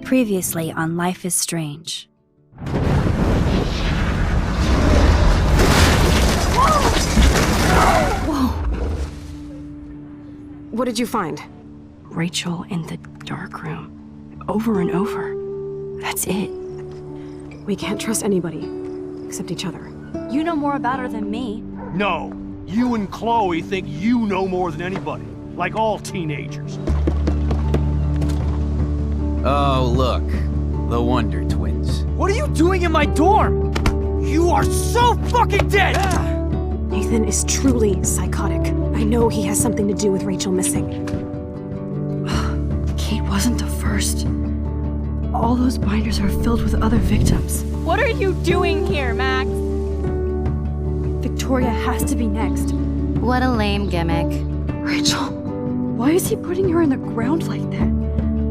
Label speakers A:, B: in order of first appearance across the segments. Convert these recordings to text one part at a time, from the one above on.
A: Previously on Life is Strange.
B: Whoa! What did you find?
C: Rachel in the dark room. Over and over. That's it.
B: We can't trust anybody, except each other.
C: You know more about her than me.
D: No. You and Chloe think you know more than anybody. Like all teenagers.
E: Oh, look. The Wonder Twins.
D: What are you doing in my dorm? You are so fucking dead!
B: Nathan is truly psychotic. I know he has something to do with Rachel missing.
C: Kate wasn't the first. All those binders are filled with other victims.
F: What are you doing here, Max?
C: Victoria has to be next.
G: What a lame gimmick.
C: Rachel, why is he putting her in the ground like that?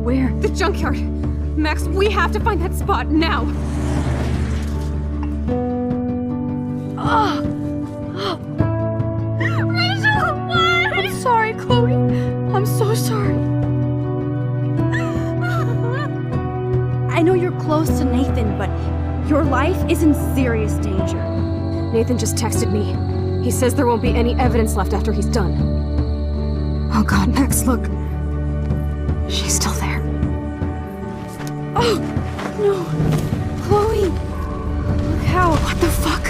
C: Where?
B: The junkyard! Max, we have to find that spot now!
C: Rachel, why? I'm sorry, Chloe. I'm so sorry. I know you're close to Nathan, but your life is in serious danger.
B: Nathan just texted me. He says there won't be any evidence left after he's done. Oh god, Max, look. She's still there.
C: Oh, no. Chloe. Look how.
B: What the fuck?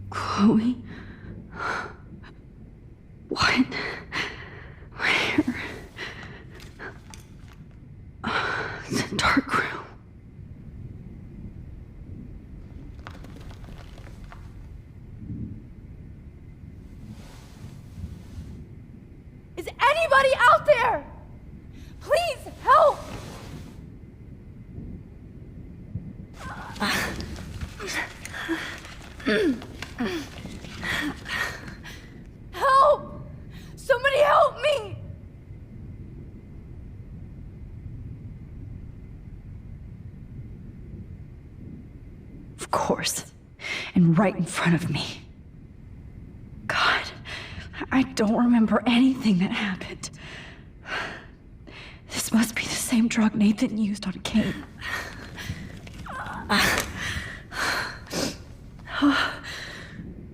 C: Chloe? What? Where? It's a dark room.
F: Is anybody out there? Please help! Help! Somebody help me!
C: Of course. And right in front of me. God, I don't remember anything that happened. This must be the same drug Nathan used on Kate.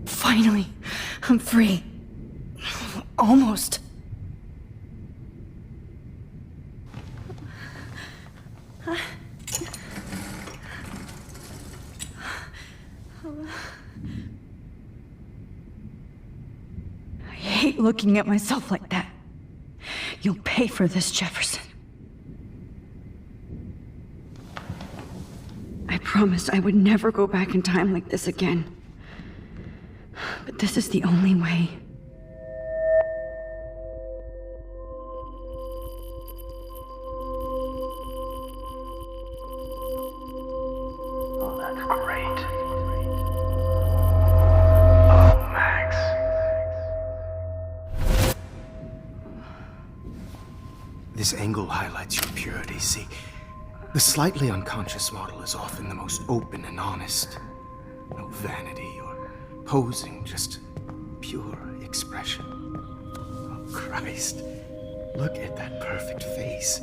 C: Finally, I'm free. Almost. I hate looking at myself like that. You'll pay for this, Jefferson. I promised I would never go back in time like this again. But this is the only way.
H: Oh, that's great. Oh, Max.
I: This angle highlights your purity, see? The slightly unconscious model is often the most open and honest. No vanity or posing, just pure expression. Oh, Christ. Look at that perfect face.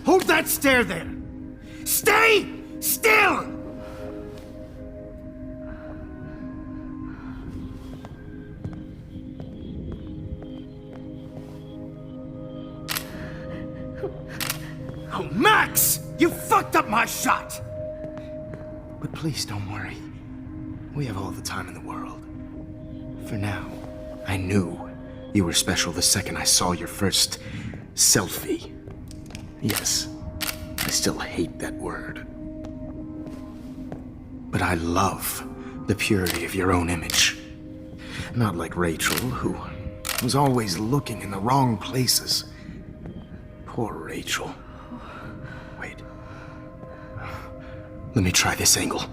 I: Hold that stare there! Stay still! Oh, Max! You fucked up my shot! But please don't worry. We have all the time in the world. For now, I knew you were special the second I saw your first selfie. Yes, I still hate that word. But I love the purity of your own image. Not like Rachel, who was always looking in the wrong places. Poor Rachel. Wait. Let me try this angle.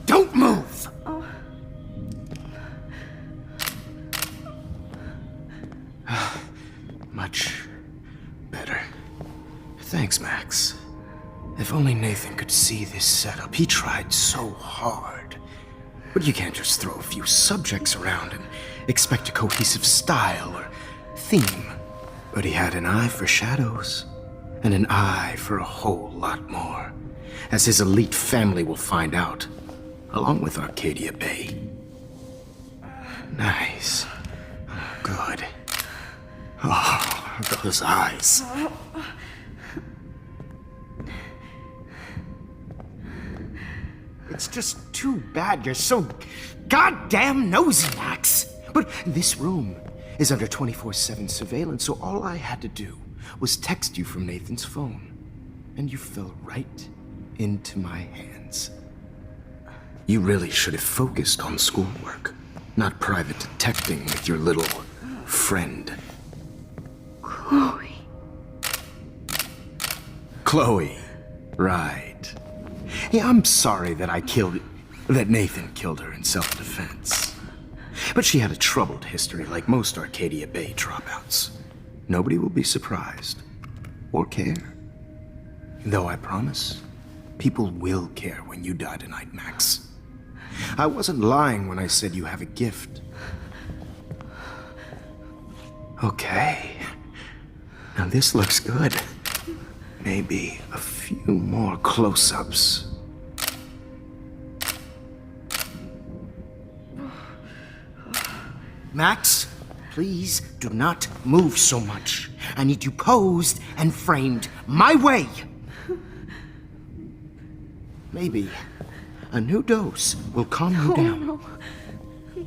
I: Don't move! Much better. Thanks, Max. If only Nathan could see this setup. He tried so hard. But you can't just throw a few subjects around and expect a cohesive style or theme. But he had an eye for shadows, and an eye for a whole lot more, as his elite family will find out, along with Arcadia Bay. Nice. Good. Oh, those eyes. It's just too bad you're so goddamn nosy, Max. But this room is under 24/7 surveillance, so all I had to do was text you from Nathan's phone. And you fell right into my hands. You really should have focused on schoolwork, not private detecting with your little friend.
C: Chloe.
I: Chloe, right. Yeah, I'm sorry that Nathan killed her in self-defense. But she had a troubled history like most Arcadia Bay dropouts. Nobody will be surprised or care. Though I promise, people will care when you die tonight, Max. I wasn't lying when I said you have a gift. Okay. Now this looks good. Maybe a few more close-ups. Max, please do not move so much. I need you posed and framed my way. Maybe a new dose will calm you down.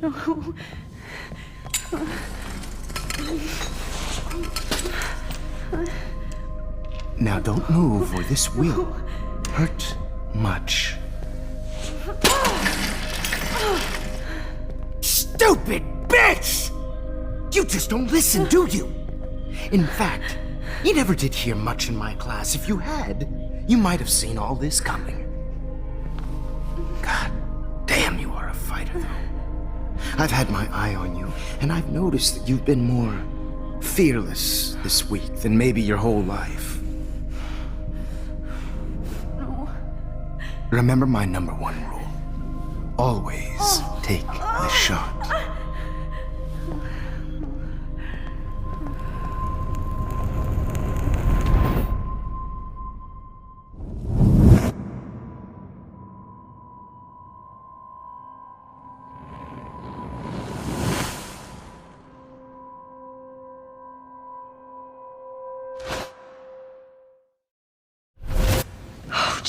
F: No.
I: Now don't move or this will hurt much. Stupid bitch! You just don't listen, do you? In fact, you never did hear much in my class. If you had, you might have seen all this coming. God damn, you are a fighter, though. I've had my eye on you, and I've noticed that you've been more fearless this week than maybe your whole life.
F: No.
I: Remember my number one rule. Always take the shot.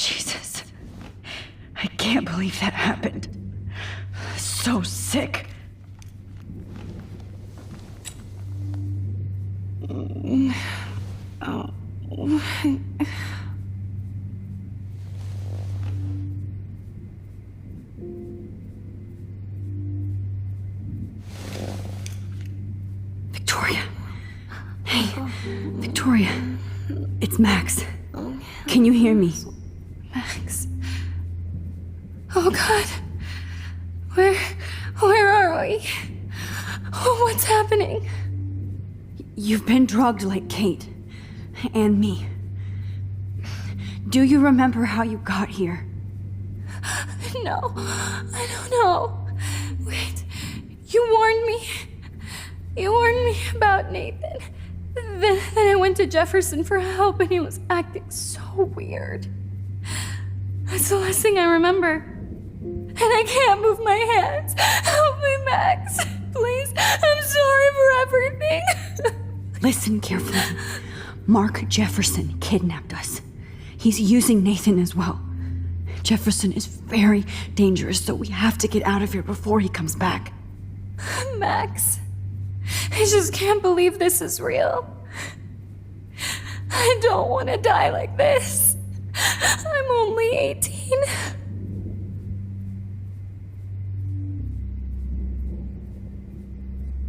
C: Jesus. I can't believe that happened. So sick. Victoria. Hey, Victoria. It's Max. Can you hear me?
F: Max. Oh God. Where are we? Oh, what's happening?
C: You've been drugged like Kate. And me. Do you remember how you got here?
F: No, I don't know. Wait, you warned me. You warned me about Nathan. Then I went to Jefferson for help and he was acting so weird. That's the last thing I remember. And I can't move my hands. Help me, Max. Please, I'm sorry for everything.
C: Listen carefully. Mark Jefferson kidnapped us. He's using Nathan as well. Jefferson is very dangerous, so we have to get out of here before he comes back.
F: Max, I just can't believe this is real. I don't want to die like this. I'm only 18.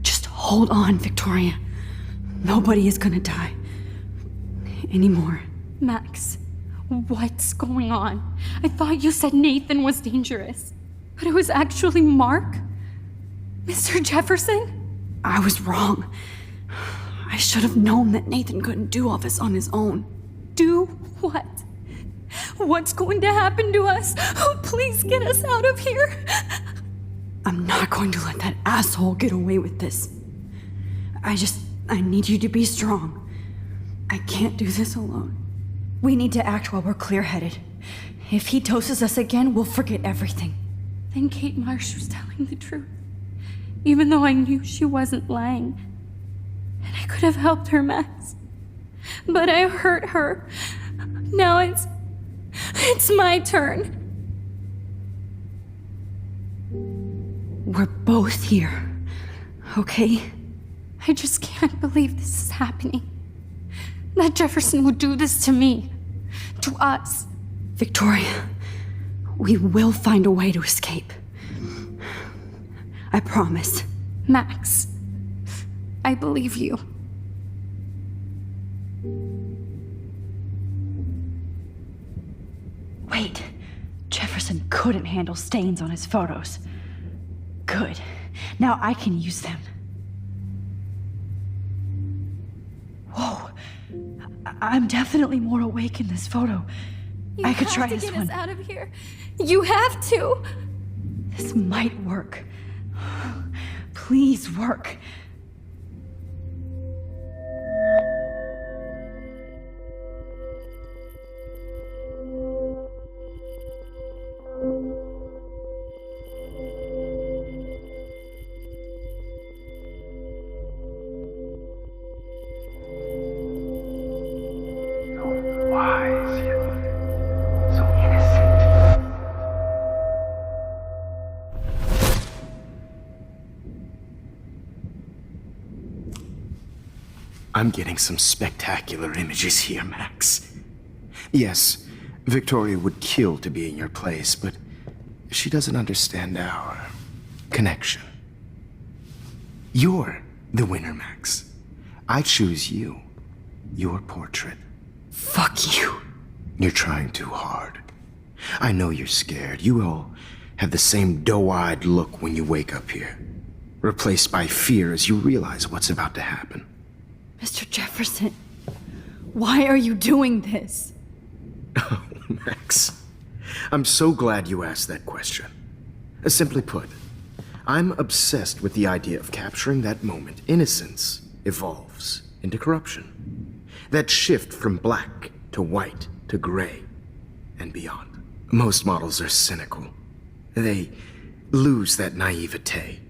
C: Just hold on, Victoria. Nobody is gonna die. Anymore.
F: Max, what's going on? I thought you said Nathan was dangerous, but it was actually Mark? Mr. Jefferson?
C: I was wrong. I should have known that Nathan couldn't do all this on his own.
F: Do what? What's going to happen to us? Oh, please get us out of here.
C: I'm not going to let that asshole get away with this. I need you to be strong. I can't do this alone. We need to act while we're clear-headed. If he doses us again, we'll forget everything.
F: Then Kate Marsh was telling the truth, even though I knew she wasn't lying. And I could have helped her, Max. But I hurt her. Now it's my turn.
C: We're both here, okay?
F: I just can't believe this is happening. That Jefferson would do this to me. To us.
C: Victoria, we will find a way to escape. I promise.
F: Max, I believe you.
C: Wait, Jefferson couldn't handle stains on his photos. Good. Now I can use them. Whoa. I'm definitely more awake in this photo. I could try this one.
F: You have to get us out of here. You have to.
C: This might work. Please work.
H: Wise, yet so innocent.
I: I'm getting some spectacular images here, Max. Yes, Victoria would kill to be in your place, but she doesn't understand our connection. You're the winner, Max. I choose you. Your portrait.
C: Fuck you.
I: You're trying too hard. I know you're scared. You all have the same doe-eyed look when you wake up here, replaced by fear as you realize what's about to happen.
C: Mr. Jefferson, why are you doing this?
I: Oh, Max. I'm so glad you asked that question. Simply put, I'm obsessed with the idea of capturing that moment innocence evolves into corruption. That shift from black to white to gray and beyond. Most models are cynical. They lose that naivete.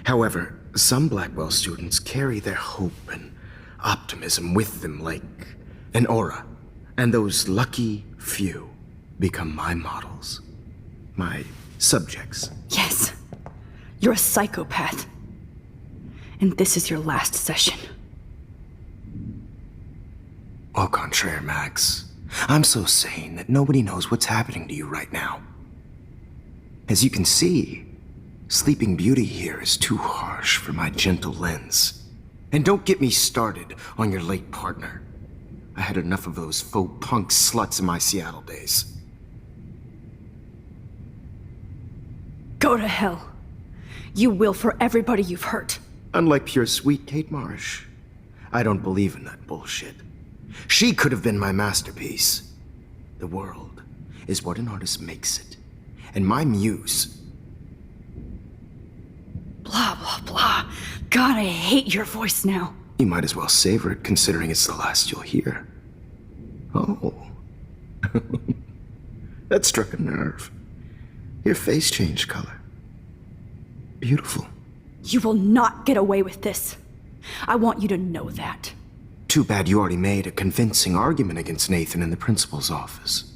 I: However, some Blackwell students carry their hope and optimism with them like an aura. And those lucky few become my models, my subjects.
C: Yes. You're a psychopath. And this is your last session.
I: Au contraire, Max. I'm so sane that nobody knows what's happening to you right now. As you can see, Sleeping Beauty here is too harsh for my gentle lens. And don't get me started on your late partner. I had enough of those faux punk sluts in my Seattle days.
C: Go to hell. You will for everybody you've hurt.
I: Unlike pure sweet Kate Marsh, I don't believe in that bullshit. She could have been my masterpiece. The world is what an artist makes it. And my muse...
C: Blah, blah, blah. God, I hate your voice now.
I: You might as well savor it, considering it's the last you'll hear. Oh. That struck a nerve. Your face changed color. Beautiful.
C: You will not get away with this. I want you to know that.
I: Too bad you already made a convincing argument against Nathan in the principal's office.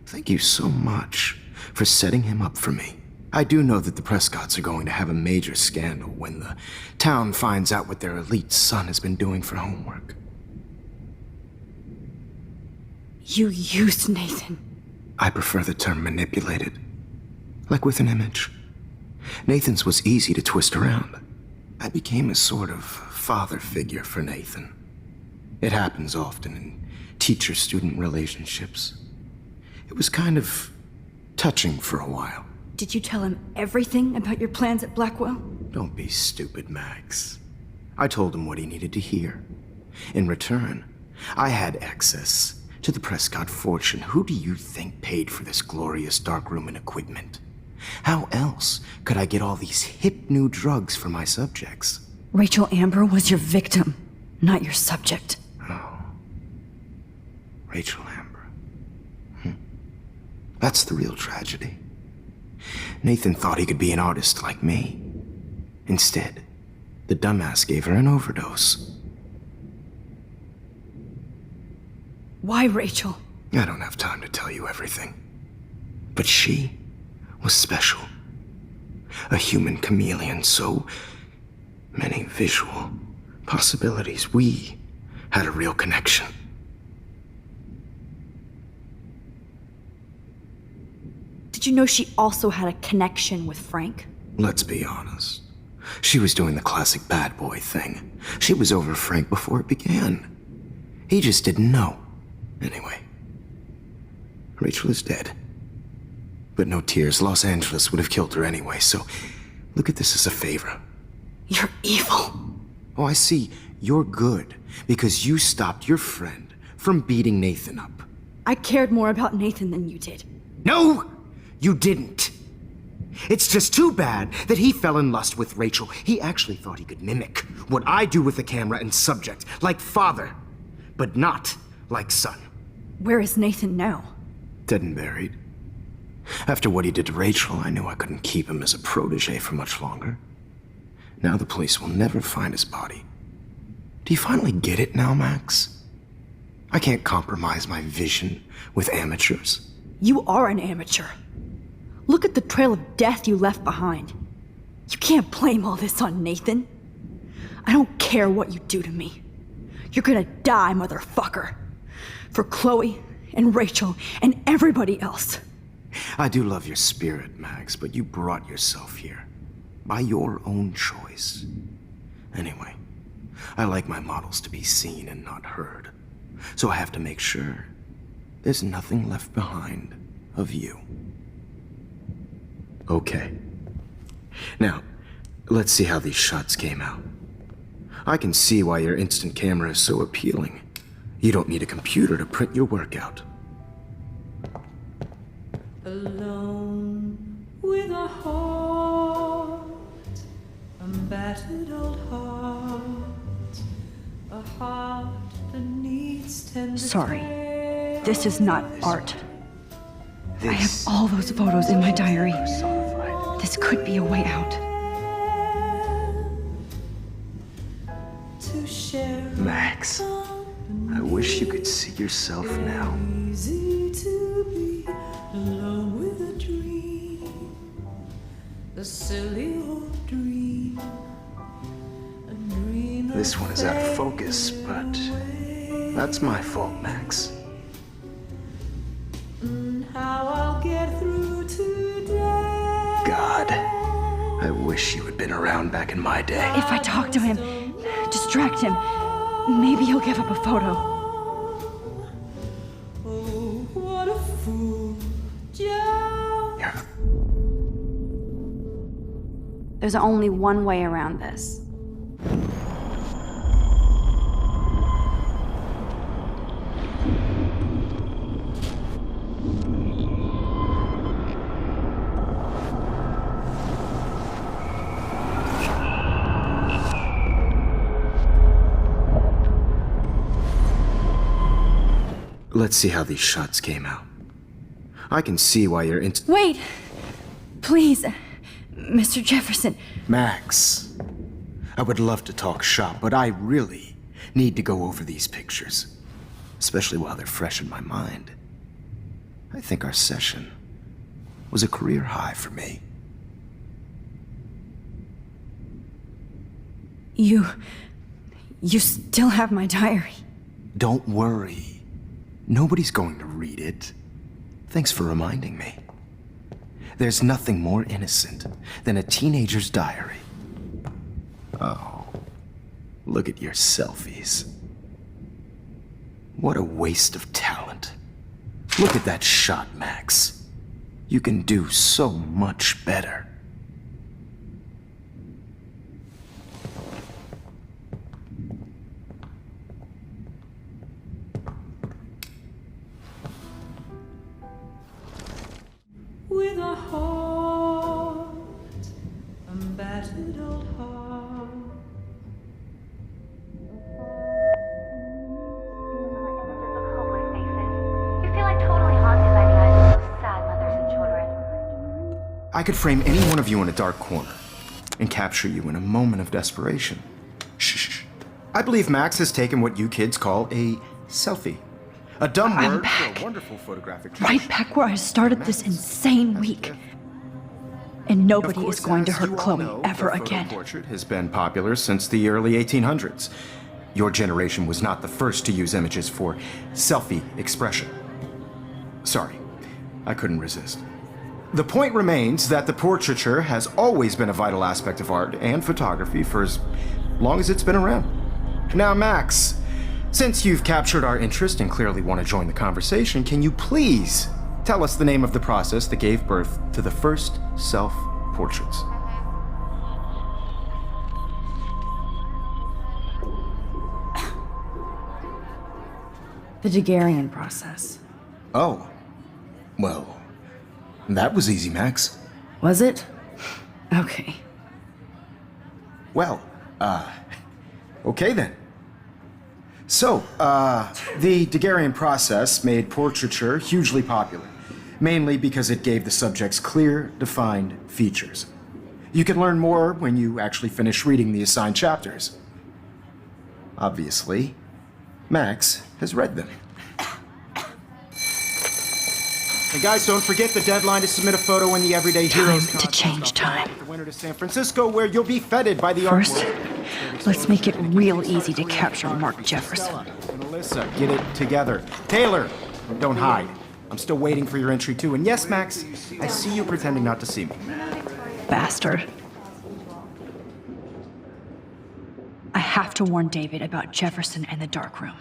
I: Thank you so much for setting him up for me. I do know that the Prescotts are going to have a major scandal when the town finds out what their elite son has been doing for homework.
C: You used Nathan.
I: I prefer the term manipulated. Like with an image. Nathan's was easy to twist around. I became a sort of father figure for Nathan. It happens often in teacher-student relationships. It was kind of touching for a while.
C: Did you tell him everything about your plans at Blackwell?
I: Don't be stupid, Max. I told him what he needed to hear. In return, I had access to the Prescott fortune. Who do you think paid for this glorious darkroom and equipment? How else could I get all these hip new drugs for my subjects?
C: Rachel Amber was your victim, not your subject.
I: Oh. Rachel Amber. That's the real tragedy. Nathan thought he could be an artist like me. Instead, the dumbass gave her an overdose.
C: Why Rachel?
I: I don't have time to tell you everything. But she was special. A human chameleon, so many visual possibilities. We had a real connection.
C: Did you know she also had a connection with Frank?
I: Let's be honest. She was doing the classic bad boy thing. She was over Frank before it began. He just didn't know. Anyway, Rachel is dead. But no tears. Los Angeles would have killed her anyway, so look at this as a favor.
C: You're evil.
I: Oh, I see. You're good because you stopped your friend from beating Nathan up.
C: I cared more about Nathan than you did.
I: No! You didn't. It's just too bad that he fell in lust with Rachel. He actually thought he could mimic what I do with the camera and subject, like father, but not like son.
C: Where is Nathan now?
I: Dead and buried. After what he did to Rachel, I knew I couldn't keep him as a protege for much longer. Now the police will never find his body. Do you finally get it now, Max? I can't compromise my vision with amateurs.
C: You are an amateur. Look at the trail of death you left behind. You can't blame all this on Nathan. I don't care what you do to me. You're gonna die, motherfucker. For Chloe and Rachel and everybody else.
I: I do love your spirit, Max, but you brought yourself here. By your own choice. Anyway, I like my models to be seen and not heard. So I have to make sure there's nothing left behind of you. Okay. Now, let's see how these shots came out. I can see why your instant camera is so appealing. You don't need a computer to print your work out.
J: Alone with a heart, a battered old heart, a heart that needs tender
C: Sorry.
J: care.
C: This is not art. I have all those photos in my diary. This could be a way out.
J: To share
I: Max, I wish you could see yourself now.
J: easy to be alone with a dream, a silly old dream, a dream.
I: This one is out of focus, but that's my fault, Max.
J: How I'll get through today.
I: God, I wish you had been around back in my day.
C: If I talk to him, distract him, maybe he'll give up a photo.
J: Oh, what a fool, Joe.
I: Yeah.
B: There's only one way around this.
I: Let's see how these shots came out. I can see why you're into—
C: Wait! Please, Mr. Jefferson.
I: Max, I would love to talk shop, but I really need to go over these pictures, especially while they're fresh in my mind. I think our session was a career high for me.
C: You still have my diary.
I: Don't worry. Nobody's going to read it. Thanks for reminding me. There's nothing more innocent than a teenager's diary. Oh, look at your selfies. What a waste of talent. Look at that shot, Max. You can do so much better.
J: With a heart, a battered old heart.
K: Hopeless faces. You feel like totally haunted by the eyes of those sad mothers and children.
I: I could frame any one of you in a dark corner and capture you in a moment of desperation. Shh. I believe Max has taken what you kids call a selfie. A dumb word for a wonderful photographic tradition.
C: Right back where I started this insane week. And nobody is going to hurt Chloe ever again.
I: The portrait has been popular since the early 1800s. Your generation was not the first to use images for selfie expression. Sorry, I couldn't resist. The point remains that the portraiture has always been a vital aspect of art and photography for as long as it's been around. Now, Max, since you've captured our interest and clearly want to join the conversation, can you please tell us the name of the process that gave birth to the first self-portraits?
C: The Daguerrean process.
I: Oh, well, that was easy, Max.
C: Was it? Okay.
I: Well, okay then. So, the Daguerrean process made portraiture hugely popular, mainly because it gave the subjects clear, defined features. You can learn more when you actually finish reading the assigned chapters. Obviously, Max has read them. And guys, don't forget the deadline to submit a photo in the Everyday Heroes
C: Time to change time.
I: The winter to San Francisco, where you'll be feted by the
C: First,
I: art world.
C: let's make it real easy to capture Mark Jefferson.
I: And Alyssa, get it together. Taylor, don't hide. I'm still waiting for your entry too. And yes, Max, I see you pretending not to see me.
C: Bastard. I have to warn David about Jefferson and the dark room.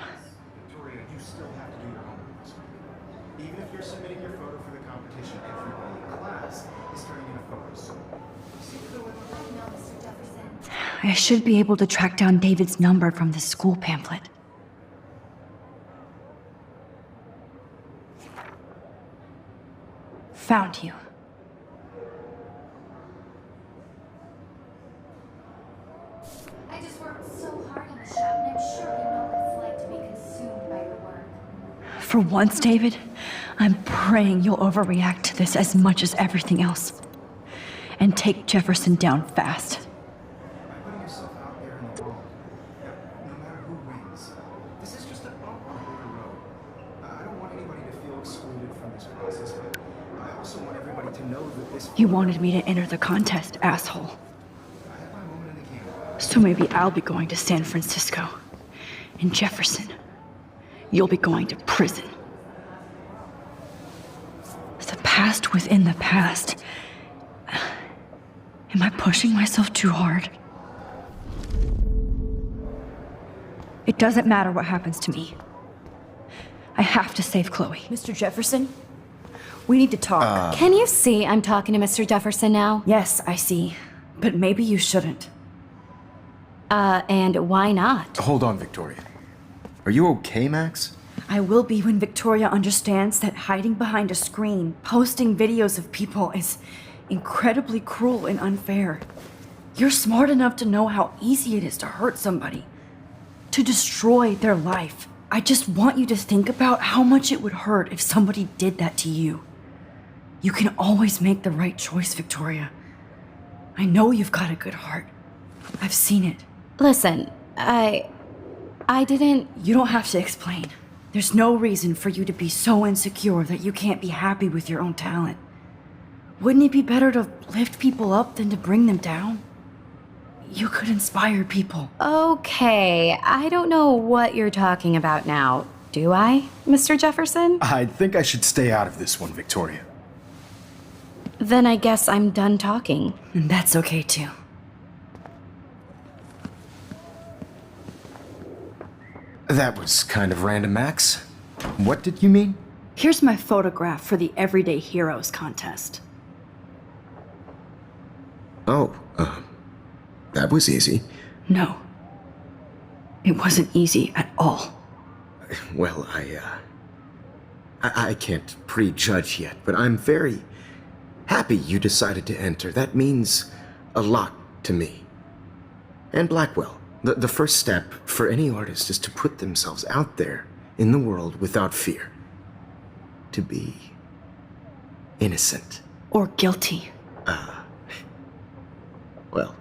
I: Victoria, you still have to do your homework this week. Even if you're submitting your photo for the competition, everybody in class is turning in a photo soon.
C: I should be able to track down David's number from the school pamphlet. Found you.
K: I just worked so hard in the shop, and I'm sure you know what it's like to be consumed by your work.
C: For once, David, I'm praying you'll overreact to this as much as everything else. And take Jefferson down fast.
I: By putting yourself out there in the world, no matter who wins, this is just a bump on the road. I don't want anybody to feel excluded from this process, but
C: You wanted me to enter the contest, asshole. So maybe I'll be going to San Francisco. And Jefferson, you'll be going to prison. The past within the past. Am I pushing myself too hard? It doesn't matter what happens to me. I have to save Chloe.
B: Mr. Jefferson, we need to talk.
G: Can you see I'm talking to Mr. Jefferson now?
C: Yes, I see. But maybe you shouldn't.
G: And why not?
I: Hold on, Victoria. Are you okay, Max?
C: I will be when Victoria understands that hiding behind a screen, posting videos of people is incredibly cruel and unfair. You're smart enough to know how easy it is to hurt somebody, to destroy their life. I just want you to think about how much it would hurt if somebody did that to you. You can always make the right choice, Victoria. I know you've got a good heart. I've seen it.
G: Listen, I didn't...
C: You don't have to explain. There's no reason for you to be so insecure that you can't be happy with your own talent. Wouldn't it be better to lift people up than to bring them down? You could inspire people.
G: Okay, I don't know what you're talking about now. Do I, Mr. Jefferson?
I: I think I should stay out of this one, Victoria.
G: Then I guess I'm done talking.
C: And that's okay too.
I: That was kind of random, Max. What did you mean?
C: Here's my photograph for the Everyday Heroes contest.
I: Oh, that was easy.
C: No. It wasn't easy at all.
I: Well, I can't prejudge yet, but I'm very happy you decided to enter. That means a lot to me. And Blackwell. The first step for any artist is to put themselves out there in the world without fear. To be innocent.
C: Or guilty.
I: Well,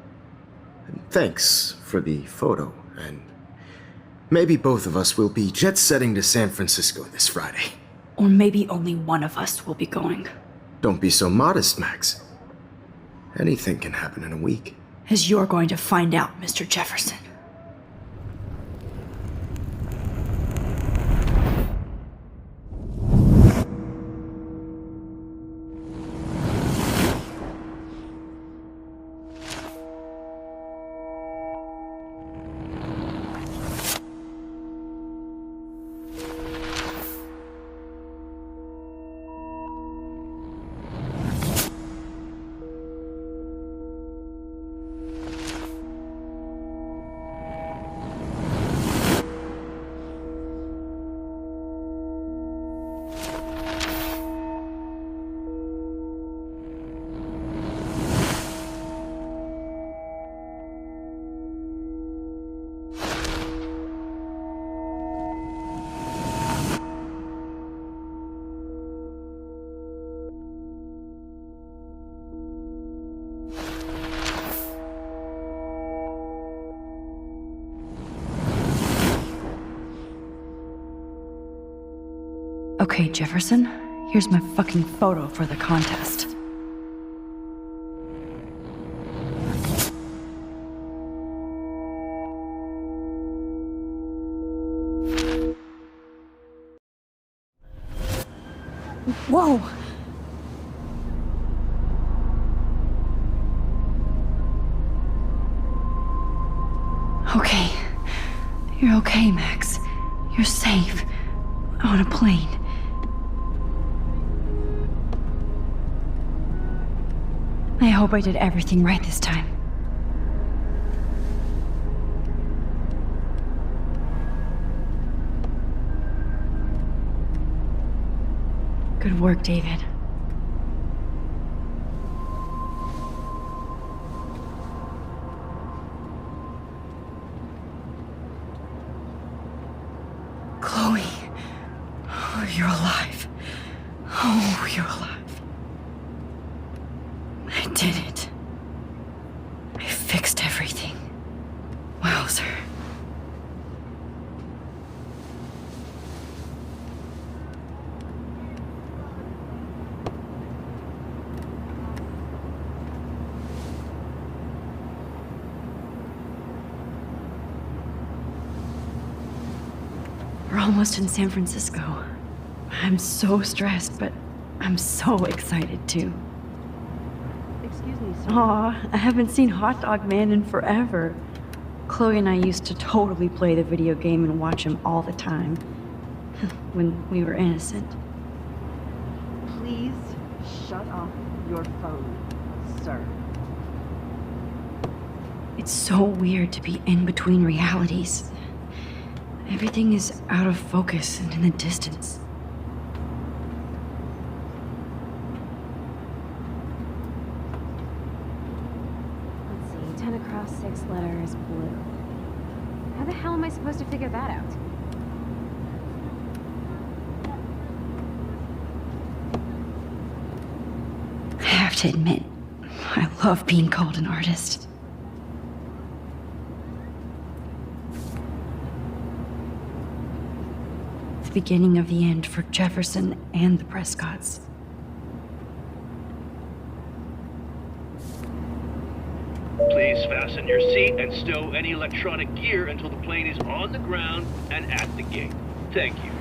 I: thanks for the photo, and maybe both of us will be jet-setting to San Francisco this Friday.
C: Or maybe only one of us will be going.
I: Don't be so modest, Max. Anything can happen in a week.
C: As you're going to find out, Mr. Jefferson. Okay, Jefferson, here's my fucking photo for the contest. Whoa! Okay. You're okay, Max. You're safe. On a plane. I hope I did everything right this time. Good work, David. Chloe. Oh, you're alive. Oh, you're alive. I did it. I fixed everything. Wowzer. almost in San Francisco. I'm so stressed, but I'm so excited too.
B: Excuse me, sir.
C: Aw, I haven't seen Hot Dog Man in forever. Chloe and I used to totally play the video game and watch him all the time. When we were innocent.
B: Please shut off your phone, sir.
C: It's so weird to be in between realities. Everything is out of focus and in the distance.
B: Let's see, 10 across, 6 letters, blue. How the hell am I supposed to figure that out?
C: I have to admit, I love being called an artist. The beginning of the end for Jefferson and the Prescotts.
D: Please fasten your seat and stow any electronic gear until the plane is on the ground and at the gate. Thank you.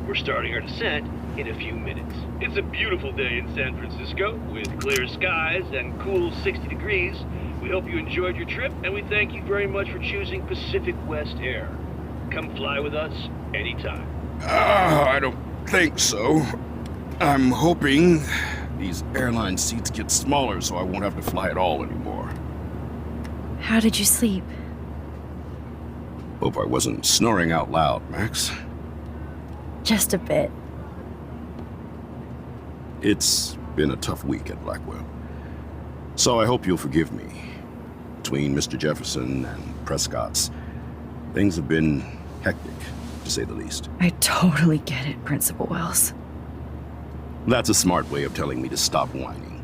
D: We're starting our descent in a few minutes. It's a beautiful day in San Francisco with clear skies and cool 60 degrees. We hope you enjoyed your trip, and we thank you very much for choosing Pacific West Air. Come fly with us anytime.
I: I don't think so. I'm hoping these airline seats get smaller so I won't have to fly at all anymore.
C: How did you sleep?
I: Hope I wasn't snoring out loud, Max.
C: Just a bit.
I: It's been a tough week at Blackwell. So I hope you'll forgive me. Between Mr. Jefferson and Prescott's, things have been hectic, to say the least.
C: I totally get it, Principal Wells.
I: That's a smart way of telling me to stop whining.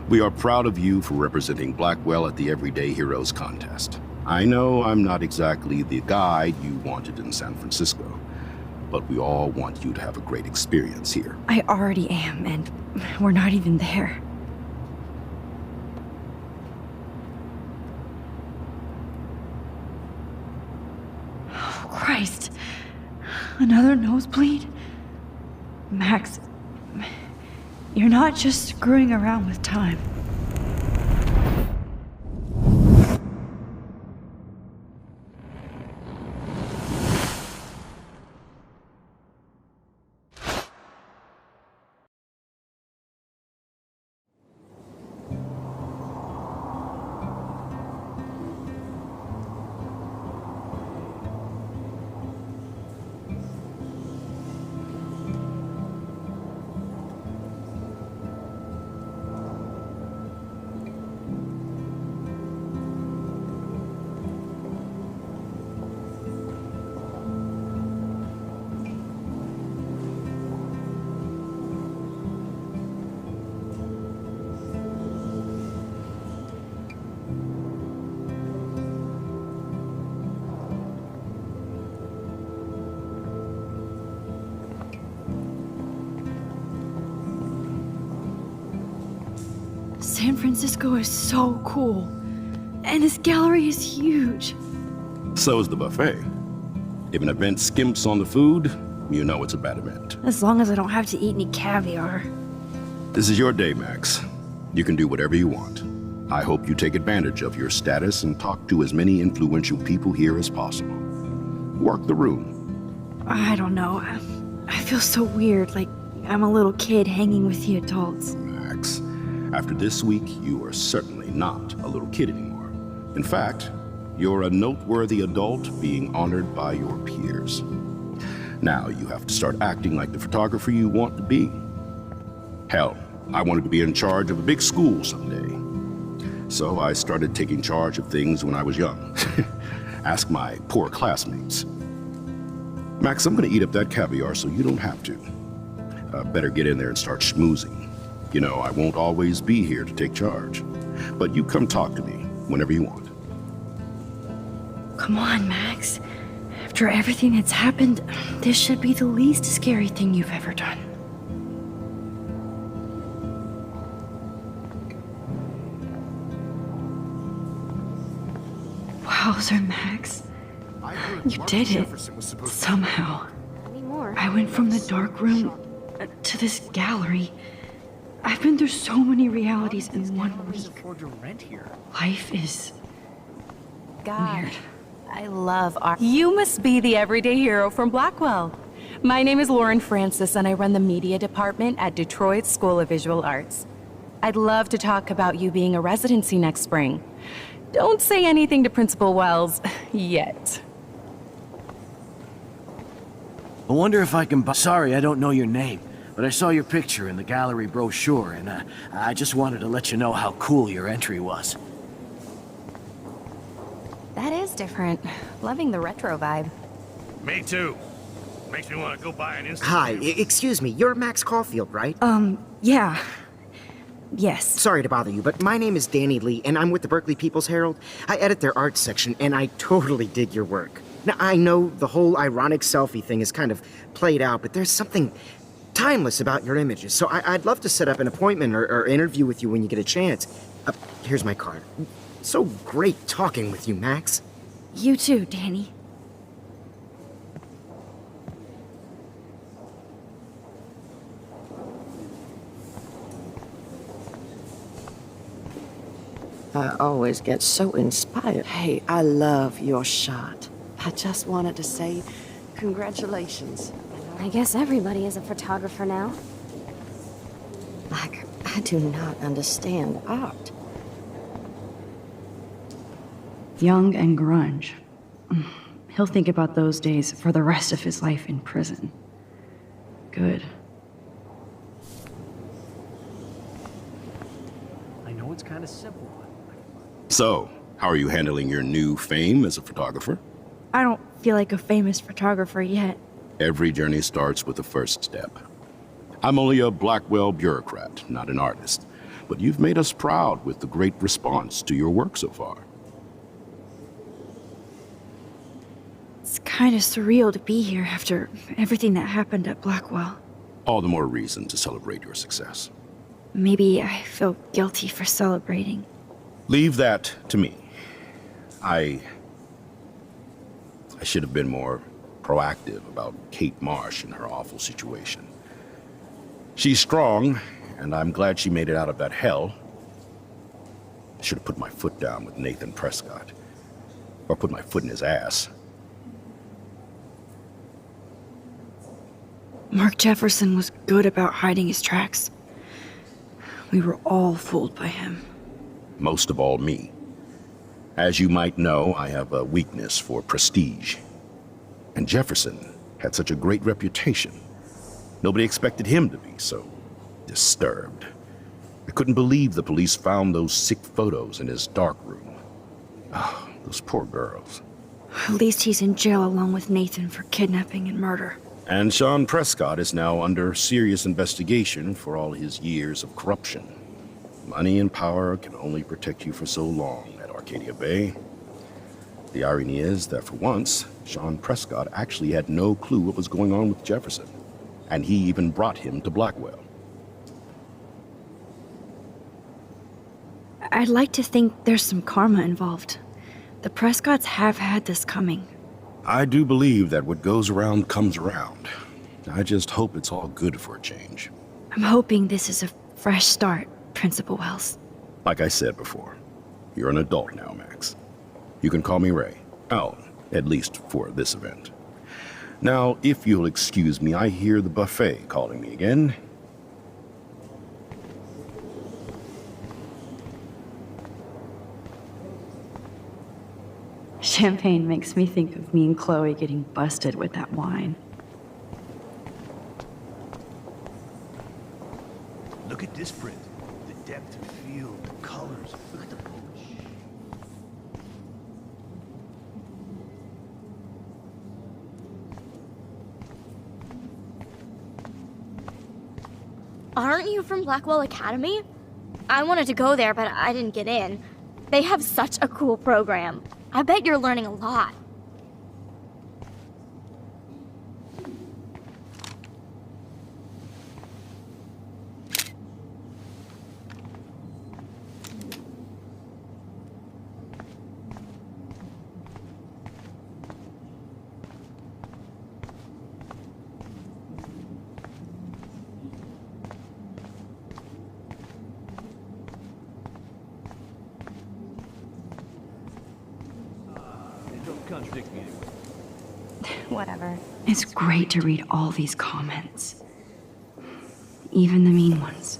I: We are proud of you for representing Blackwell at the Everyday Heroes contest. I know I'm not exactly the guide you wanted in San Francisco, but we all want you to have a great experience here.
C: I already am, and we're not even there. Oh, Christ. Another nosebleed? Max, you're not just screwing around with time. San Francisco is so cool. And this gallery is huge.
I: So is the buffet. If an event skimps on the food, you know it's a bad event.
C: As long as I don't have to eat any caviar.
I: This is your day, Max. You can do whatever you want. I hope you take advantage of your status and talk to as many influential people here as possible. Work the room.
C: I don't know. I feel so weird, like I'm a little kid hanging with the adults.
I: Max, after this week, you are certainly not a little kid anymore. In fact, you're a noteworthy adult being honored by your peers. Now you have to start acting like the photographer you want to be. Hell, I wanted to be in charge of a big school someday. So I started taking charge of things when I was young. Ask my poor classmates. Max, I'm gonna eat up that caviar so you don't have to. Better get in there and start schmoozing. You know, I won't always be here to take charge. But you come talk to me whenever you want.
C: Come on, Max. After everything that's happened, this should be the least scary thing you've ever done. Wowzer, Max. You did it. Somehow. I went from the dark room to this gallery. I've been through so many realities in 1 week. Life is weird.
G: I love art. You must be the everyday hero from Blackwell. My name is Lauren Francis, and I run the media department at Detroit School of Visual Arts. I'd love to talk about you being a residency next spring. Don't say anything to Principal Wells yet.
L: I wonder if I can Sorry, I don't know your name, but I saw your picture in the gallery brochure, and I just wanted to let you know how cool your entry was.
G: That is different. Loving the retro vibe.
D: Me too. Makes me want to go buy an instant.
M: Hi, excuse me, you're Max Caulfield, right?
C: Yeah. Yes.
M: Sorry to bother you, but my name is Danny Lee, and I'm with the Berkeley People's Herald. I edit their arts section, and I totally dig your work. Now, I know the whole ironic selfie thing is kind of played out, but there's something timeless about your images, so I'd love to set up an appointment or interview with you when you get a chance. Here's my card. So great talking with you, Max.
C: You too, Danny.
N: I always get so inspired. Hey, I love your shot. I just wanted to say congratulations.
B: I guess everybody is a photographer now.
N: Like, I do not understand art.
C: Young and grunge. He'll think about those days for the rest of his life in prison. Good.
L: I know it's kind of simple.
O: So, how are you handling your new fame as a photographer?
A: I don't feel like a famous photographer yet.
O: Every journey starts with the first step. I'm only a Blackwell bureaucrat, not an artist. But you've made us proud with the great response to your work so far.
A: It's kind of surreal to be here after everything that happened at Blackwell.
O: All the more reason to celebrate your success.
A: Maybe I feel guilty for celebrating.
O: Leave that to me. I should have been more proactive about Kate Marsh and her awful situation. She's strong, and I'm glad she made it out of that hell. I should have put my foot down with Nathan Prescott. Or put my foot in his ass.
A: Mark Jefferson was good about hiding his tracks. We were all fooled by him.
O: Most of all, me. As you might know, I have a weakness for prestige. And Jefferson had such a great reputation. Nobody expected him to be so disturbed. I couldn't believe the police found those sick photos in his dark room. Oh, those poor girls.
A: At least he's in jail along with Nathan for kidnapping and murder.
O: And Sean Prescott is now under serious investigation for all his years of corruption. Money and power can only protect you for so long at Arcadia Bay. The irony is that for once, Sean Prescott actually had no clue what was going on with Jefferson, and he even brought him to Blackwell.
A: I'd like to think there's some karma involved. The Prescotts have had this coming.
O: I do believe that what goes around comes around. I just hope it's all good for a change.
A: I'm hoping this is a fresh start, Principal Wells.
O: Like I said before, you're an adult now, Max. You can call me Ray. Oh, at least for this event. Now, if you'll excuse me, I hear the buffet calling me again.
C: Champagne makes me think of me and Chloe getting busted with that wine.
D: Look at this print. The depth of field, the colors. Look at the bush.
F: Aren't you from Blackwell Academy? I wanted to go there, but I didn't get in. They have such a cool program. I bet you're learning a lot.
P: contradicts me anyway.
A: Whatever. It's great to read all these comments. Even the mean ones.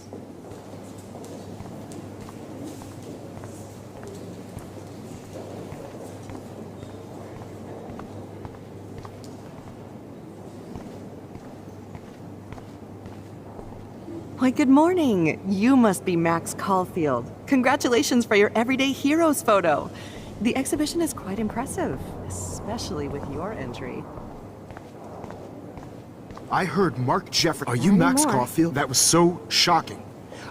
Q: Why, good morning. You must be Max Caulfield. Congratulations for your Everyday Heroes photo. The exhibition is quite impressive, especially with your entry.
I: I heard Mark Jefferson. Are you Max Caulfield? That was so shocking.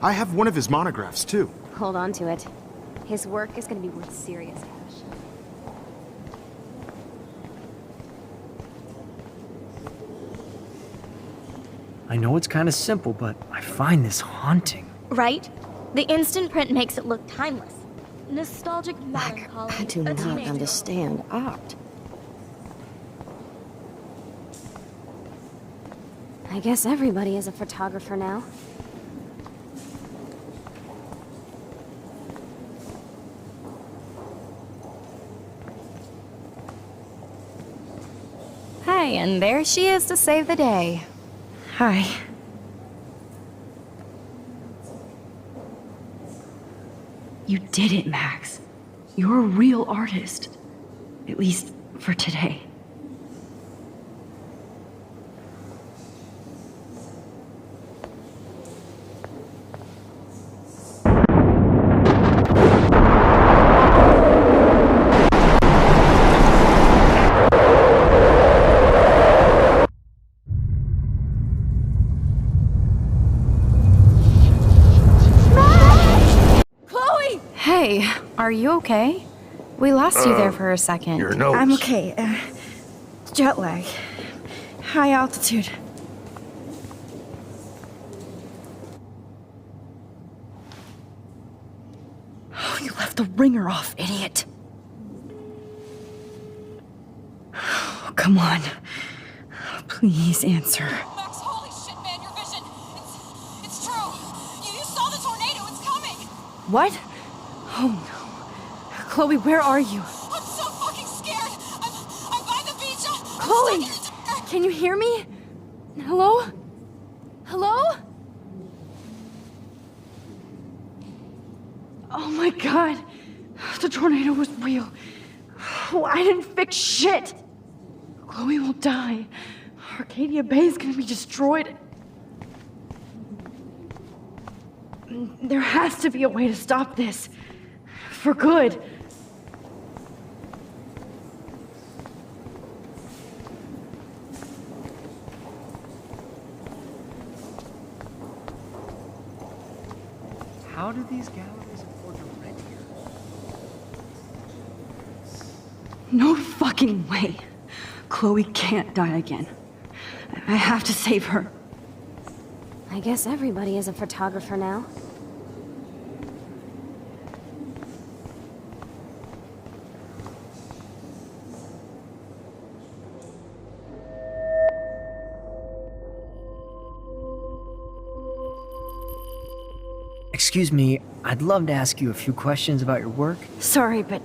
I: I have one of his monographs, too.
B: Hold on to it. His work is going to be worth serious cash.
R: I know it's kind of simple, but I find this haunting.
F: Right? The instant print makes it look timeless. Nostalgic melancholy.
N: I do not understand art.
B: I guess everybody is a photographer now.
G: Hey, and there she is to save the day.
A: Hi. You did it, Max. You're a real artist. At least for today.
G: Hey, are you okay? We lost you there for a second.
I: Your nose.
A: I'm okay. Jet lag. High altitude. Oh, you left the ringer off, idiot. Oh, come on. Please answer.
S: Max, holy shit, man, your vision. It's true. You saw the tornado. It's coming.
A: What? Oh no. Chloe, where are you?
S: I'm so fucking scared. I'm by the beach.
A: Chloe! Can you hear me? Hello? Hello? Oh my god. The tornado was real. Oh, I didn't fix shit. Chloe will die. Arcadia Bay is gonna be destroyed. There has to be a way to stop this. For good.
R: How do these galleries afford to rent here?
A: No fucking way. Chloe can't die again. I have to save her.
B: I guess everybody is a photographer now.
R: Excuse me, I'd love to ask you a few questions about your work.
A: Sorry, but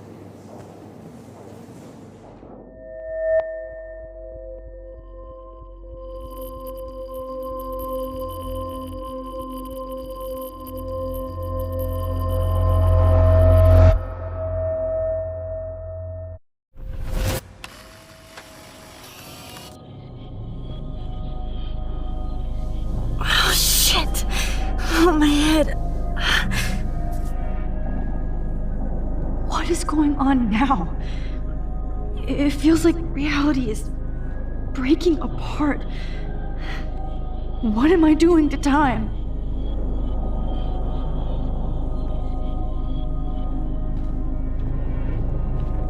A: oh shit. Oh, my head. What is going on now? It feels like reality is breaking apart. What am I doing to time?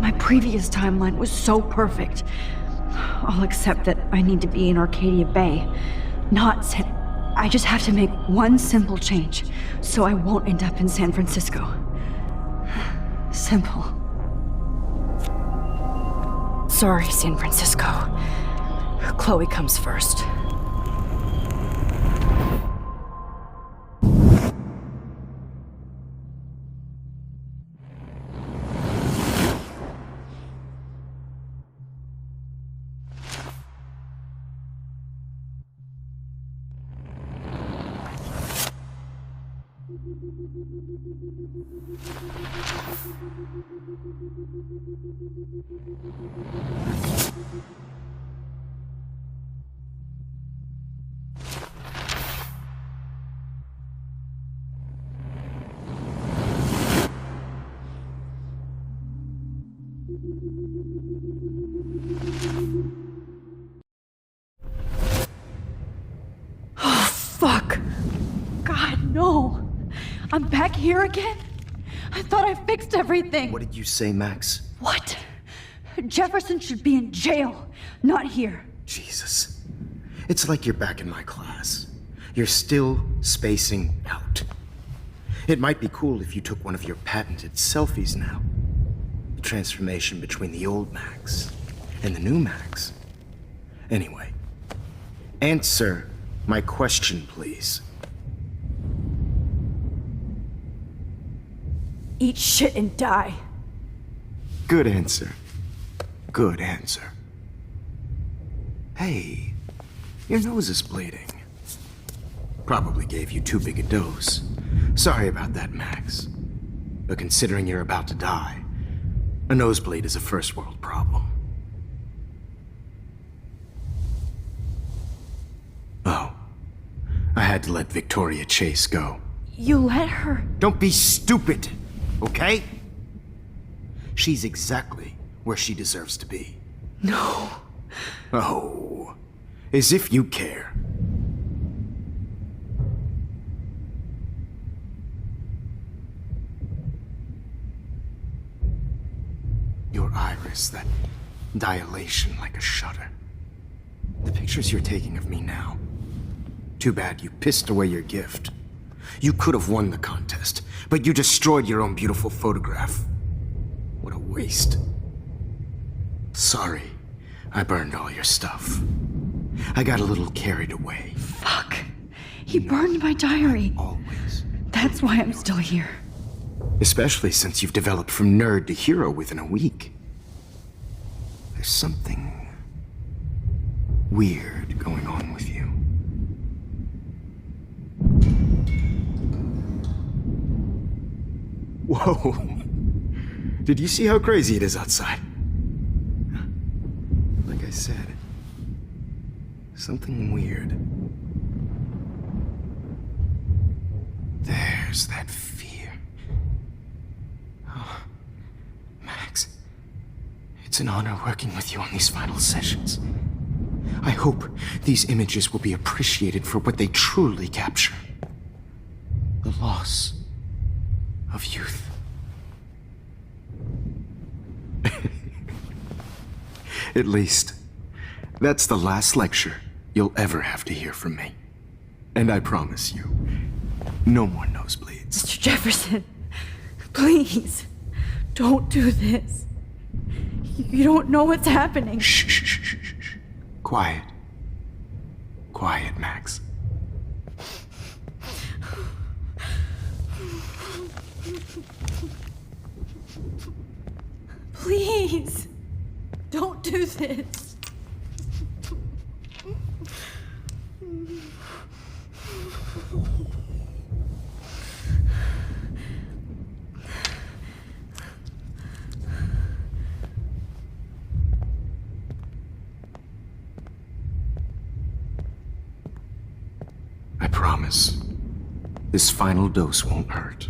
A: My previous timeline was so perfect. I'll accept that I need to be in Arcadia Bay, not San... I just have to make one simple change, so I won't end up in San Francisco. Simple. Sorry, San Francisco. Chloe comes first.
C: Oh, fuck. God, no. I'm back here again? I thought I fixed everything.
I: What did you say, Max?
C: What? Jefferson should be in jail, not here.
I: Jesus. It's like you're back in my class. You're still spacing out. It might be cool if you took one of your patented selfies now. The transformation between the old Max and the new Max. Anyway, answer my question, please.
C: Eat shit and die.
I: Good answer. Good answer. Hey, your nose is bleeding. Probably gave you too big a dose. Sorry about that, Max. But considering you're about to die, a nosebleed is a first world problem. Oh, I had to let Victoria Chase go.
C: You let her?
I: Don't be stupid, okay? She's exactly where she deserves to be.
C: No.
I: Oh, as if you care. Your iris, that dilation like a shutter. The pictures you're taking of me now. Too bad you pissed away your gift. You could have won the contest, but you destroyed your own beautiful photograph. What a waste. Sorry, I burned all your stuff. I got a little carried away.
C: Fuck. He burned my diary.
I: Always.
C: That's why I'm still here.
I: Especially since you've developed from nerd to hero within a week. There's something weird going on with you. Whoa. Did you see how crazy it is outside? Like I said, something weird. There's that fear. Oh, Max, it's an honor working with you on these final sessions. I hope these images will be appreciated for what they truly capture. The loss of youth. At least, that's the last lecture you'll ever have to hear from me. And I promise you, no more nosebleeds.
C: Mr. Jefferson, please, don't do this. You don't know what's happening.
I: Shh, shh, shh, shh, shh. Quiet. Quiet, Max.
C: Please, don't do this.
I: I promise, this final dose won't hurt.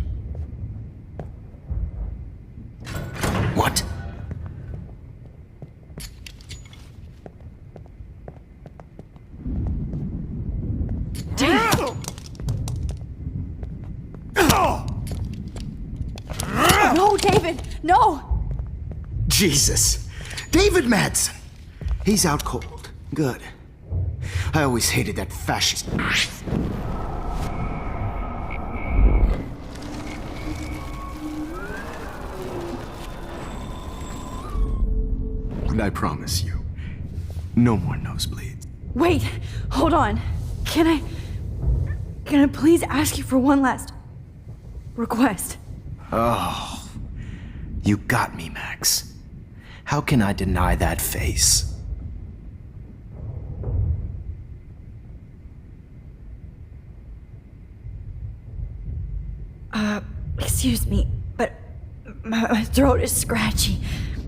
I: What?
C: No, David, no!
I: Jesus. David Madsen. He's out cold. Good. I always hated that fascist. And I promise you, no more nosebleeds.
C: Wait, hold on. Can I please ask you for one last request?
I: Oh, you got me, Max. How can I deny that face?
C: Excuse me, but my throat is scratchy.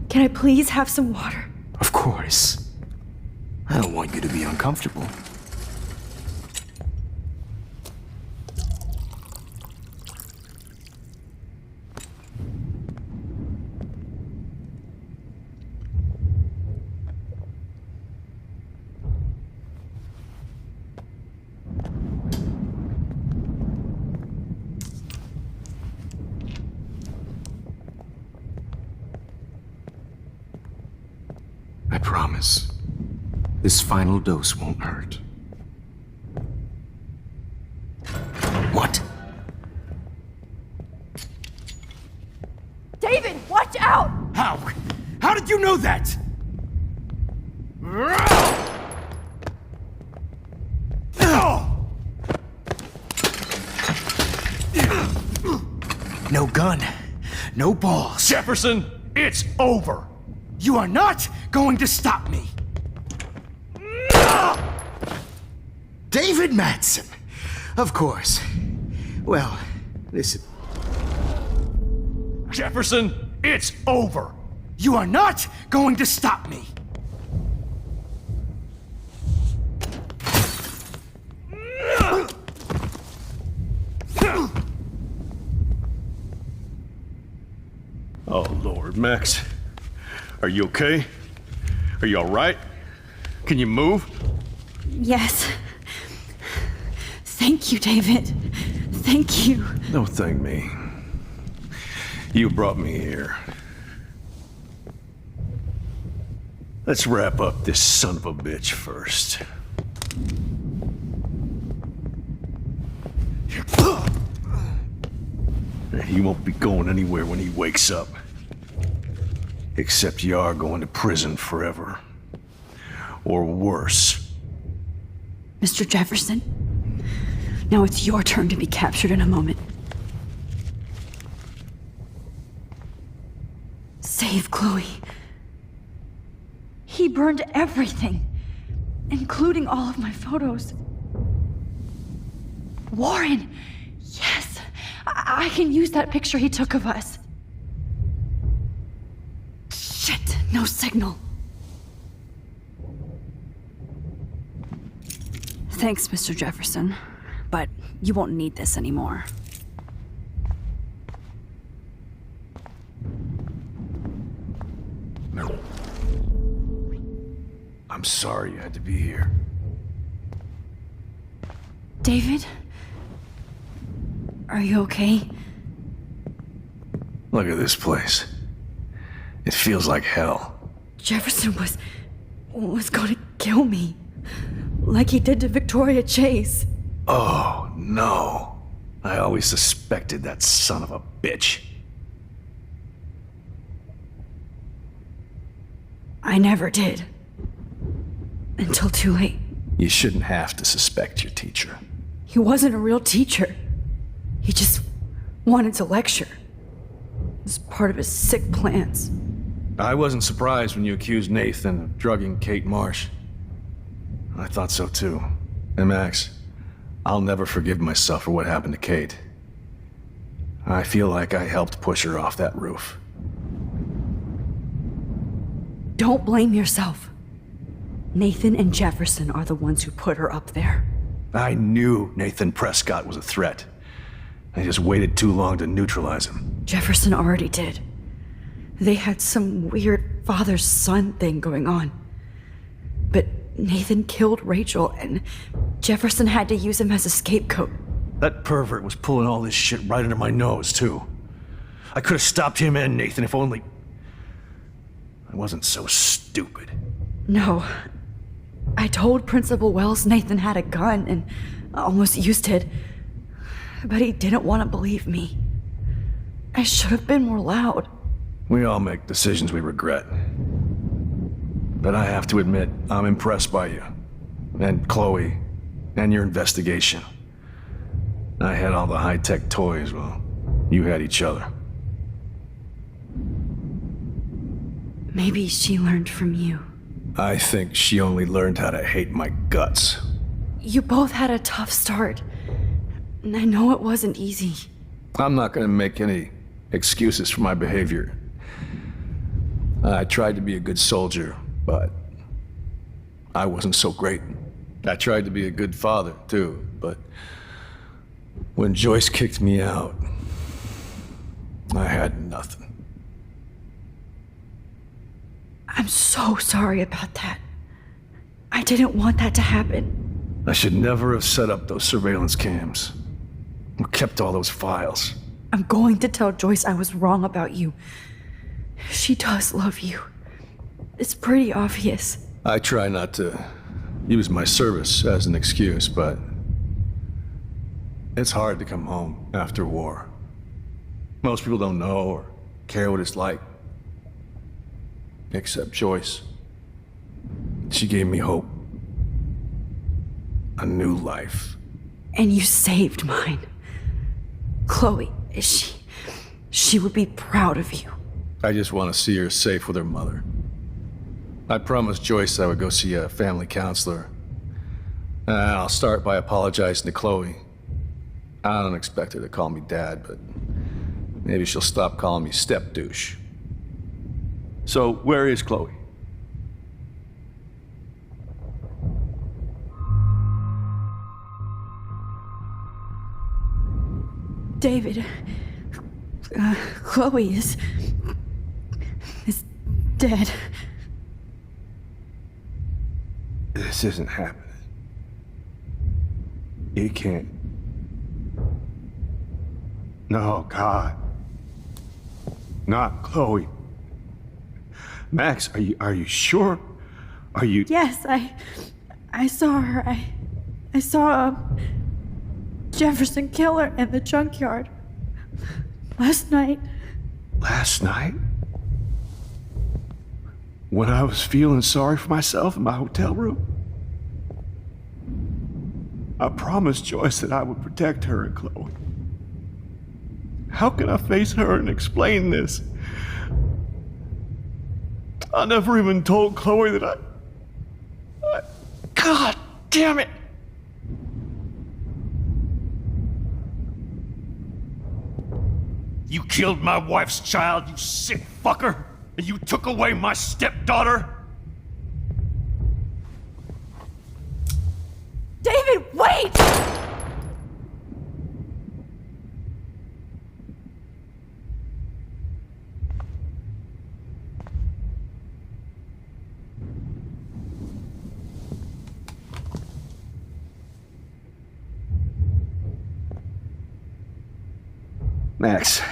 C: Can I please have some water?
I: Of course. I don't want you to be uncomfortable. I promise. This final dose won't hurt. What?
C: David, watch out!
I: How? How did you know that? No gun. No balls.
T: Jefferson, it's over.
I: You are not going to stop me. David Madsen. Of course. Well, listen.
T: Jefferson, it's over.
I: You are not going to stop me.
T: Oh, Lord, Max. Are you okay? Are you all right? Can you move?
C: Yes. Thank you, David. Thank you.
T: Don't thank me. You brought me here. Let's wrap up this son of a bitch first. He won't be going anywhere when he wakes up. Except you are going to prison forever. Or worse.
C: Mr. Jefferson, now it's your turn to be captured in a moment. Save Chloe. He burned everything, including all of my photos. Warren! Yes! I can use that picture he took of us. Shit! No signal. Thanks, Mr. Jefferson, but you won't need this anymore.
T: No. I'm sorry you had to be here.
C: David? Are you okay?
T: Look at this place. It feels like hell.
C: Jefferson was going to kill me. Like he did to Victoria Chase.
T: Oh, no. I always suspected that son of a bitch.
C: I never did. Until too late.
T: You shouldn't have to suspect your teacher.
C: He wasn't a real teacher. He just wanted to lecture. It was part of his sick plans.
T: I wasn't surprised when you accused Nathan of drugging Kate Marsh. I thought so too. And Max, I'll never forgive myself for what happened to Kate. I feel like I helped push her off that roof.
C: Don't blame yourself. Nathan and Jefferson are the ones who put her up there.
T: I knew Nathan Prescott was a threat. I just waited too long to neutralize him.
C: Jefferson already did. They had some weird father-son thing going on. But Nathan killed Rachel, and Jefferson had to use him as a scapegoat.
T: That pervert was pulling all this shit right under my nose, too. I could have stopped him and Nathan if only I wasn't so stupid.
C: No. I told Principal Wells Nathan had a gun and almost used it. But he didn't want to believe me. I should have been more loud.
T: We all make decisions we regret. But I have to admit, I'm impressed by you. And Chloe. And your investigation. I had all the high-tech toys, well, you had each other.
C: Maybe she learned from you.
T: I think she only learned how to hate my guts.
C: You both had a tough start. And I know it wasn't easy.
T: I'm not gonna make any excuses for my behavior. I tried to be a good soldier, but I wasn't so great. I tried to be a good father, too, but when Joyce kicked me out, I had nothing.
C: I'm so sorry about that. I didn't want that to happen.
T: I should never have set up those surveillance cams. Or kept all those files.
C: I'm going to tell Joyce I was wrong about you. She does love you. It's pretty obvious.
T: I try not to use my service as an excuse, but it's hard to come home after war. Most people don't know or care what it's like. Except Joyce. She gave me hope. A new life.
C: And you saved mine. Chloe, she would be proud of you.
T: I just want to see her safe with her mother. I promised Joyce I would go see a family counselor. I'll start by apologizing to Chloe. I don't expect her to call me Dad, but maybe she'll stop calling me step-douche. So, where is Chloe?
C: David, Chloe is dead.
T: This isn't happening. You can't. No, God. Not Chloe. Max, are you sure? Are you?
C: Yes, I saw her. I saw Jefferson kill her in the junkyard last night.
T: Last night? When I was feeling sorry for myself in my hotel room? I promised Joyce that I would protect her and Chloe. How can I face her and explain this? I never even told Chloe that I... God damn it!
U: You killed my wife's child, you sick fucker! And you took away my stepdaughter?
C: David, wait!
T: Max,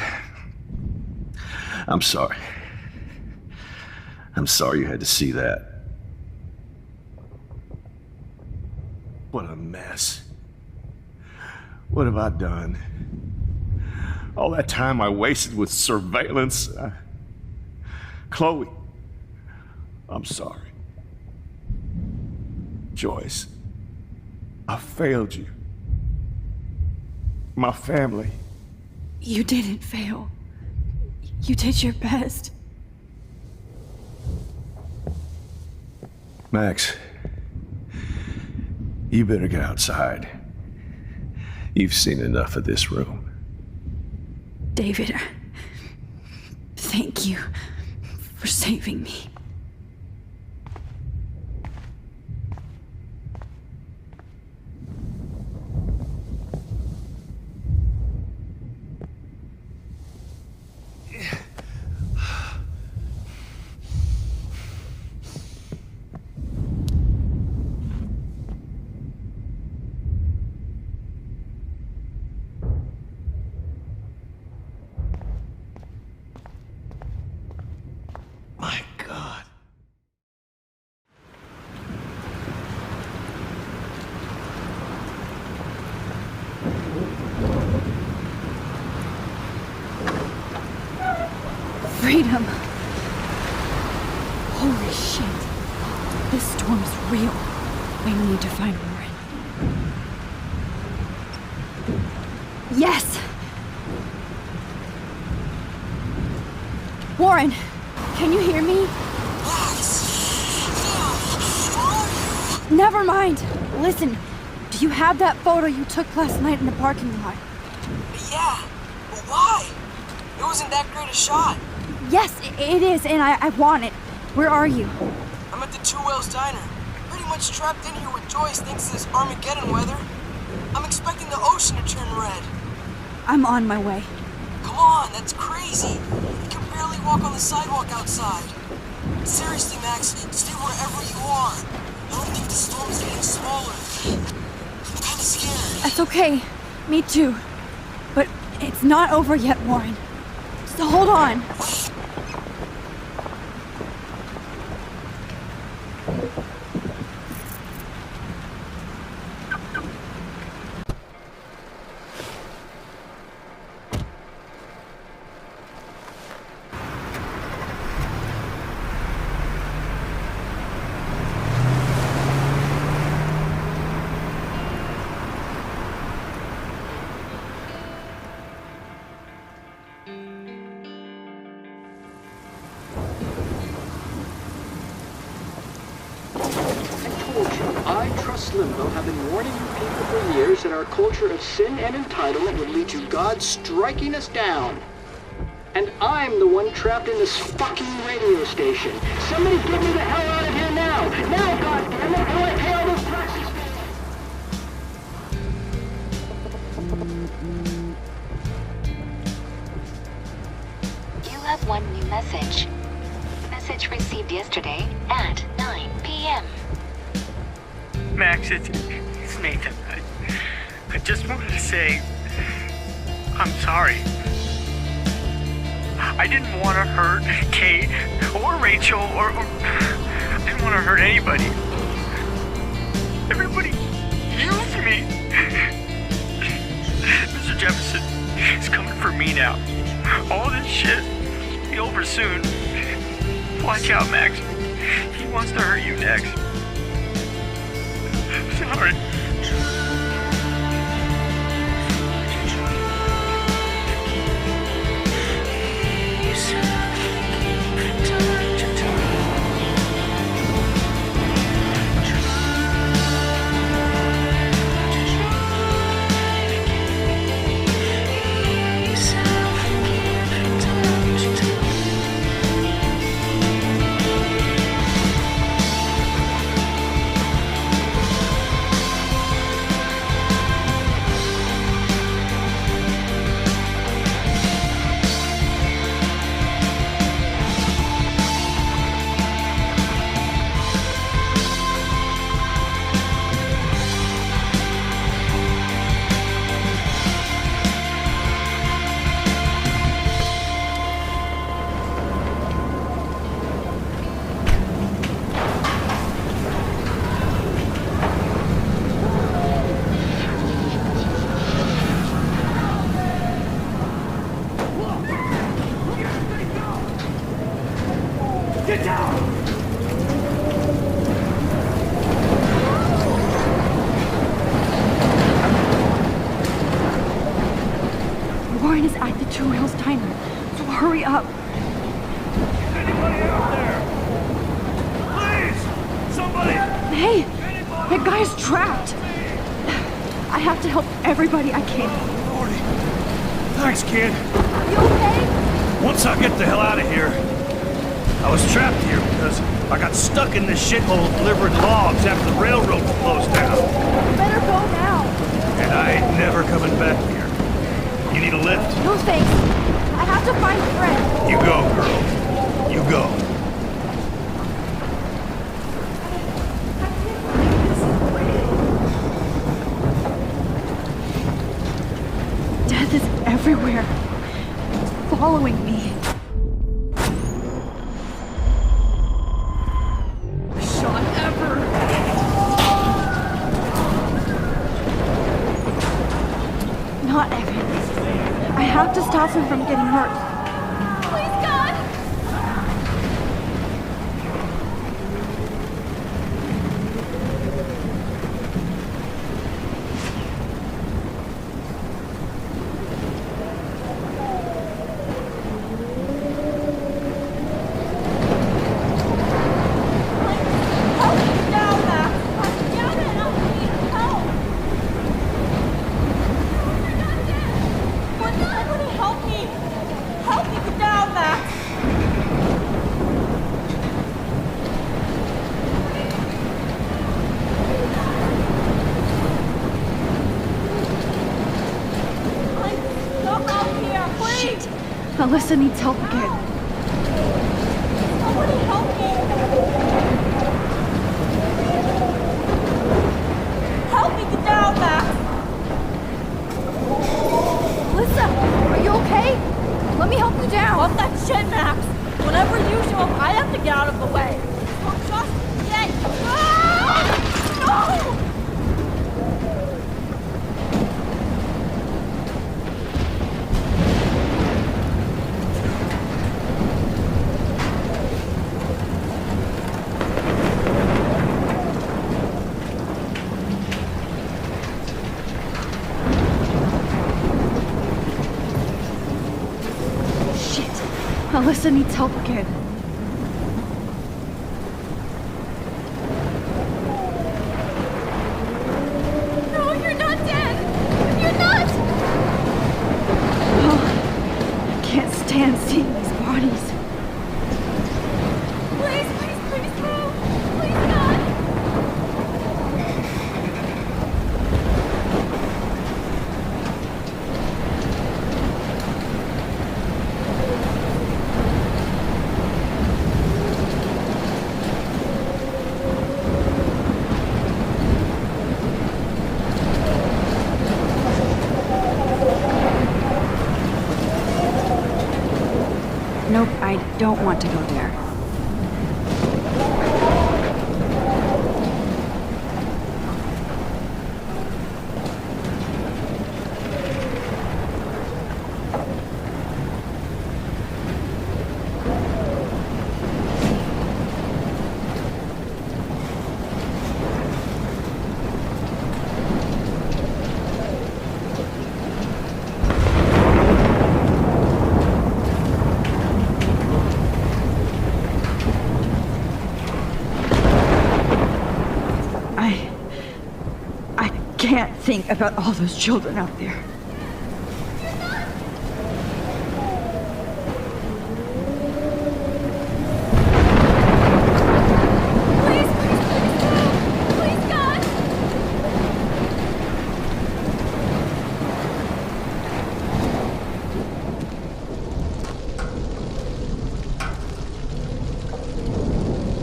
T: I'm sorry. I'm sorry you had to see that. What a mess. What have I done? All that time I wasted with surveillance. Chloe, I'm sorry. Joyce, I failed you. My family.
C: You didn't fail. You did your best.
T: Max, you better get outside. You've seen enough of this room.
C: David, thank you for saving me. Freedom. Holy shit. This storm is real. I need to find Warren. Yes! Warren, can you hear me? Never mind. Listen, do you have that photo you took last night in the parking lot?
V: Yeah.
E: But why? It wasn't that great a shot.
A: Yes, it is, and I want it. Where are you?
E: I'm at the Two Whales Diner. Pretty much trapped in here with Joyce thanks to this Armageddon weather. I'm expecting the ocean to turn red.
A: I'm on my way.
E: Come on, that's crazy. You can barely walk on the sidewalk outside. Seriously, Max, stay wherever you are. I don't think the storm's getting smaller. I'm kinda scared.
A: That's okay. Me too. But it's not over yet, Warren. So hold on.
V: I trust Limbo have been warning you people for years that our culture of sin and entitlement would lead to God striking us down. And I'm the one trapped in this fucking radio station. Somebody get me the hell out of here now! Now, goddammit, how do I pay all those taxes?
K: You have one new message. Message received yesterday at 9 p.m.
W: Max, it's Nathan. I just wanted to say, I'm sorry. I didn't want to hurt Kate or Rachel or I didn't want to hurt anybody. Everybody used me. Mr. Jefferson is coming for me now. All this shit will be over soon. Watch out, Max. He wants to hurt you next. Sorry.
U: Get down!
A: Warren is at the Two Whales Diner, so hurry up.
U: Anybody out there? Please! Somebody!
A: Hey! That guy's trapped! I have to help everybody I can.
U: Thanks, kid.
A: You okay?
U: Once I get the hell out of here, I was trapped here because I got stuck in this shithole delivering logs after the railroad closed down.
A: You better go now.
U: And I ain't never coming back here. You need a lift?
A: No thanks. I have to find Fred.
U: You go, girl. You go.
A: Death is everywhere. It's following me. Shot ever. Not Evan. I have to stop him from getting hurt.
F: Please, God! Help!
A: Shit! Alyssa needs help again.
S: Somebody help me! Help me get down, Max!
F: Alyssa, are you okay? Let me help you down.
S: Fuck that shit, Max! Whenever you show up, I have to get out of the way. So just get... Ah! No!
A: Alyssa needs help again.
F: No, you're not dead! You're not!
A: Oh, I can't stand seeing these bodies.
F: Please, please, please move! Please, God!
A: Nope, I don't want to go there. I can't think about all those children out there.
F: Please, please, please move! Please, God!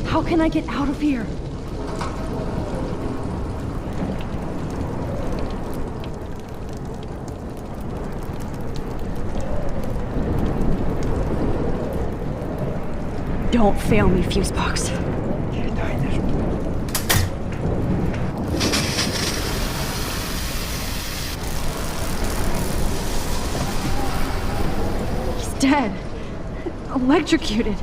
A: How can I get out of here? Don't fail me, Fusebox. He's dead. Electrocuted.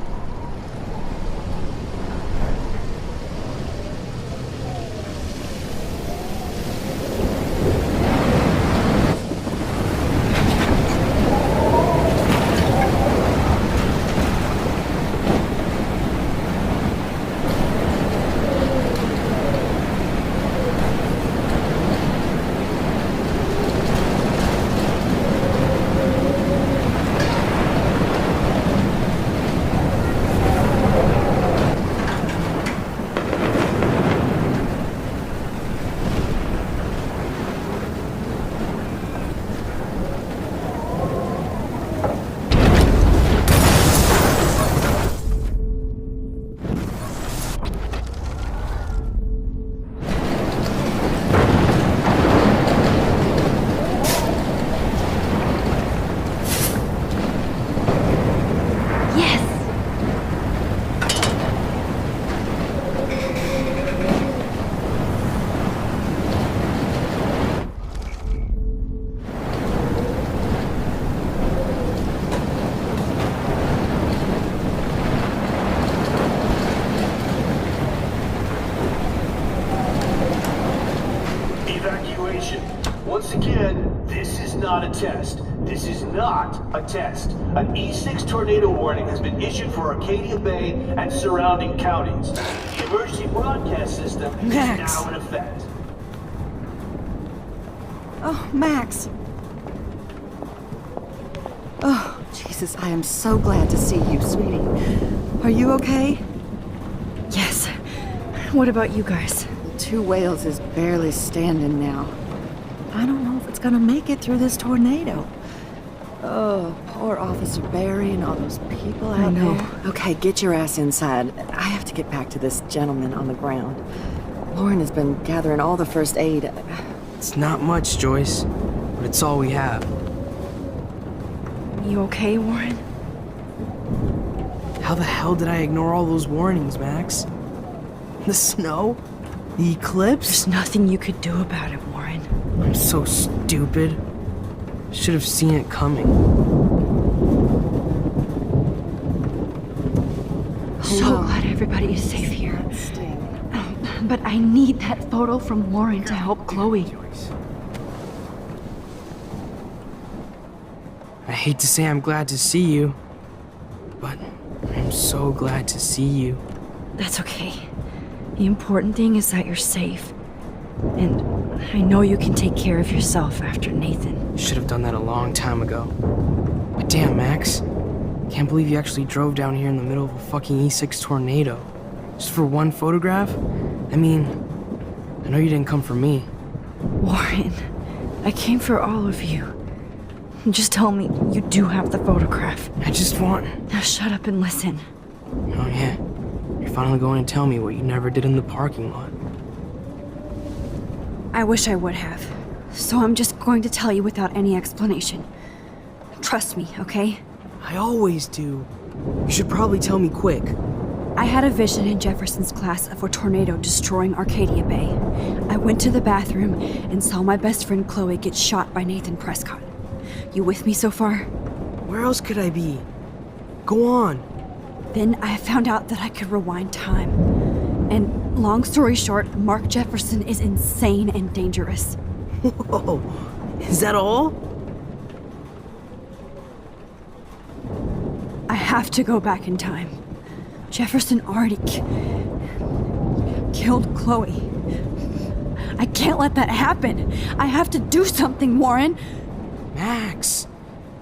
D: Once again, this is not a test. This is not a test. An E6 tornado warning has been issued for Arcadia Bay and surrounding counties. The emergency broadcast system is now in effect.
Q: Oh, Max. Oh, Jesus, I am so glad to see you, sweetie. Are you okay?
A: Yes. What about you guys?
Q: Two Whales is barely standing now. I don't know if it's gonna make it through this tornado.
N: Oh, poor Officer Barry and all those people out
C: know.
N: there. Okay, get your ass inside. I have to get back to this gentleman on the ground. Lauren has been gathering all the first aid.
H: It's not much, Joyce, but it's all we have.
C: You okay, Warren?
H: How the hell did I ignore all those warnings, Max? The snow? The eclipse?
C: There's nothing you could do about it, Warren.
H: I'm so stupid. Should have seen it coming.
C: So glad everybody is safe here. But I need that photo from Lauren to help Chloe.
H: I hate to say I'm glad to see you, but I'm so glad to see you.
C: That's okay. The important thing is that you're safe. And I know you can take care of yourself after Nathan.
H: Should have done that a long time ago. But damn, Max. Can't believe you actually drove down here in the middle of a fucking E6 tornado. Just for one photograph? I mean, I know you didn't come for me.
C: Warren, I came for all of you. Just tell me you do have the photograph.
H: I just want...
C: Now shut up and listen.
H: Oh yeah, you're finally going to tell me what you never did in the parking lot.
C: I wish I would have. So I'm just going to tell you without any explanation. Trust me, okay?
H: I always do. You should probably tell me quick.
C: I had a vision in Jefferson's class of a tornado destroying Arcadia Bay. I went to the bathroom and saw my best friend Chloe get shot by Nathan Prescott. You with me so far?
H: Where else could I be? Go on.
C: Then I found out that I could rewind time. And long story short, Mark Jefferson is insane and dangerous.
H: Whoa, is that all?
C: I have to go back in time. Jefferson already killed Chloe. I can't let that happen. I have to do something, Warren.
H: Max,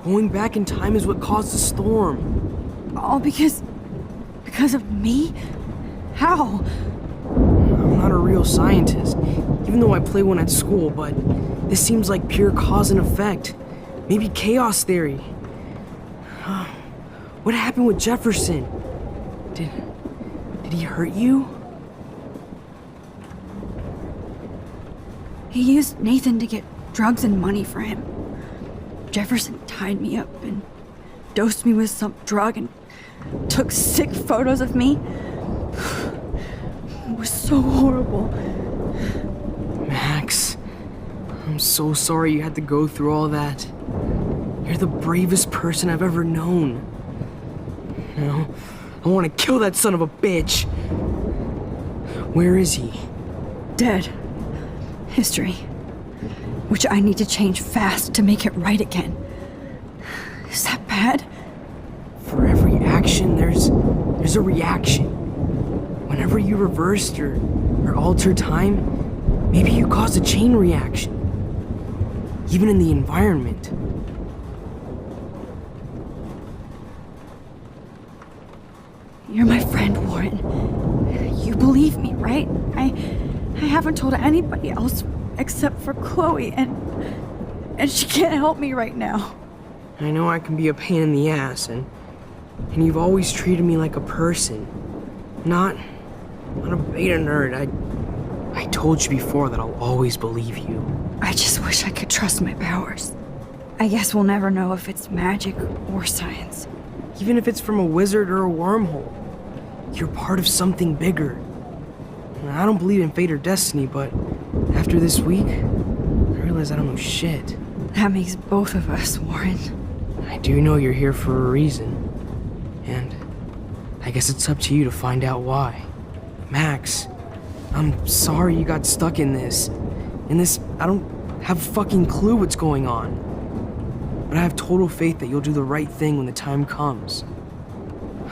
H: going back in time is what caused the storm.
C: All because of me? How?
H: I'm not a real scientist, even though I play one at school, but this seems like pure cause and effect. Maybe chaos theory. What happened with Jefferson? Did he hurt you?
C: He used Nathan to get drugs and money for him. Jefferson tied me up and dosed me with some drug and took sick photos of me. It was so horrible.
H: Max, I'm so sorry you had to go through all that. You're the bravest person I've ever known. You know, I want to kill that son of a bitch. Where is he?
C: Dead. History. Which I need to change fast to make it right again. Is that bad?
H: For every action, there's a reaction. Whenever you reversed or altered time, maybe you caused a chain reaction. Even in the environment.
C: You're my friend, Warren. You believe me, right? I haven't told anybody else except for Chloe, and she can't help me right now.
H: I know I can be a pain in the ass, and you've always treated me like a person. Not a beta nerd. I told you before that I'll always believe you.
C: I just wish I could trust my powers. I guess we'll never know if it's magic or science.
H: Even if it's from a wizard or a wormhole, you're part of something bigger. I don't believe in fate or destiny, but after this week, I realize I don't know shit.
C: That makes both of us, Warren.
H: I do know you're here for a reason. And I guess it's up to you to find out why. Max, I'm sorry you got stuck in this. I don't have a fucking clue what's going on. But I have total faith that you'll do the right thing when the time comes.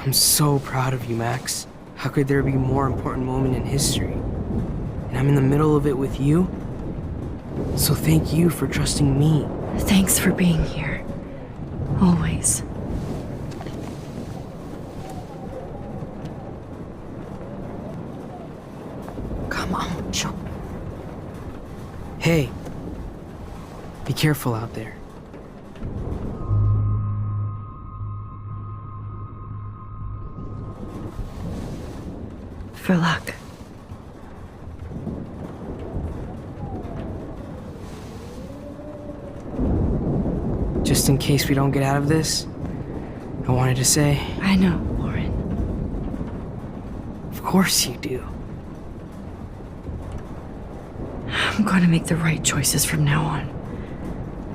H: I'm so proud of you, Max. How could there be a more important moment in history? And I'm in the middle of it with you. So thank you for trusting me.
C: Thanks for being here. Always.
H: Come on, Joe. Hey. Be careful out there.
C: For luck.
H: Just in case we don't get out of this, I wanted to say...
C: I know, Warren.
H: Of course you do.
C: I'm going to make the right choices from now on.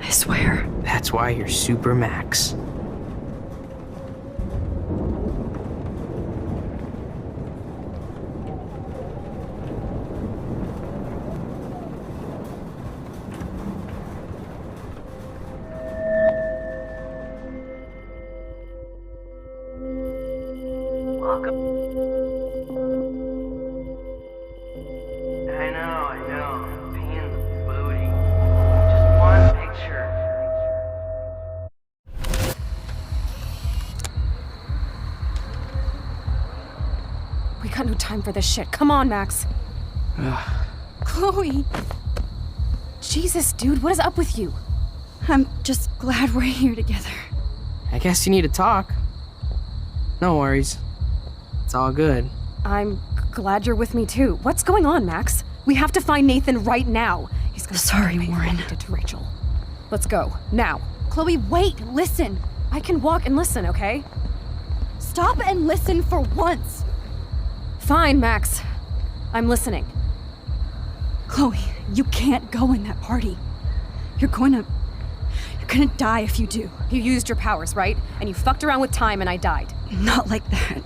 C: I swear.
H: That's why you're Super Max.
B: We got no time for this shit. Come on, Max. Chloe! Jesus, dude, what is up with you?
C: I'm just glad we're here together.
H: I guess you need to talk. No worries. It's all good.
B: I'm glad you're with me too. What's going on, Max? We have to find Nathan right now. He's gonna
C: Sorry, Warren.
B: Did to Rachel. Let's go now. Chloe, wait! Listen. I can walk and listen, okay?
C: Stop and listen for once.
B: Fine, Max. I'm listening.
C: Chloe, you can't go in that party. You're gonna die if you do.
B: You used your powers, right? And you fucked around with time and I died.
C: Not like that.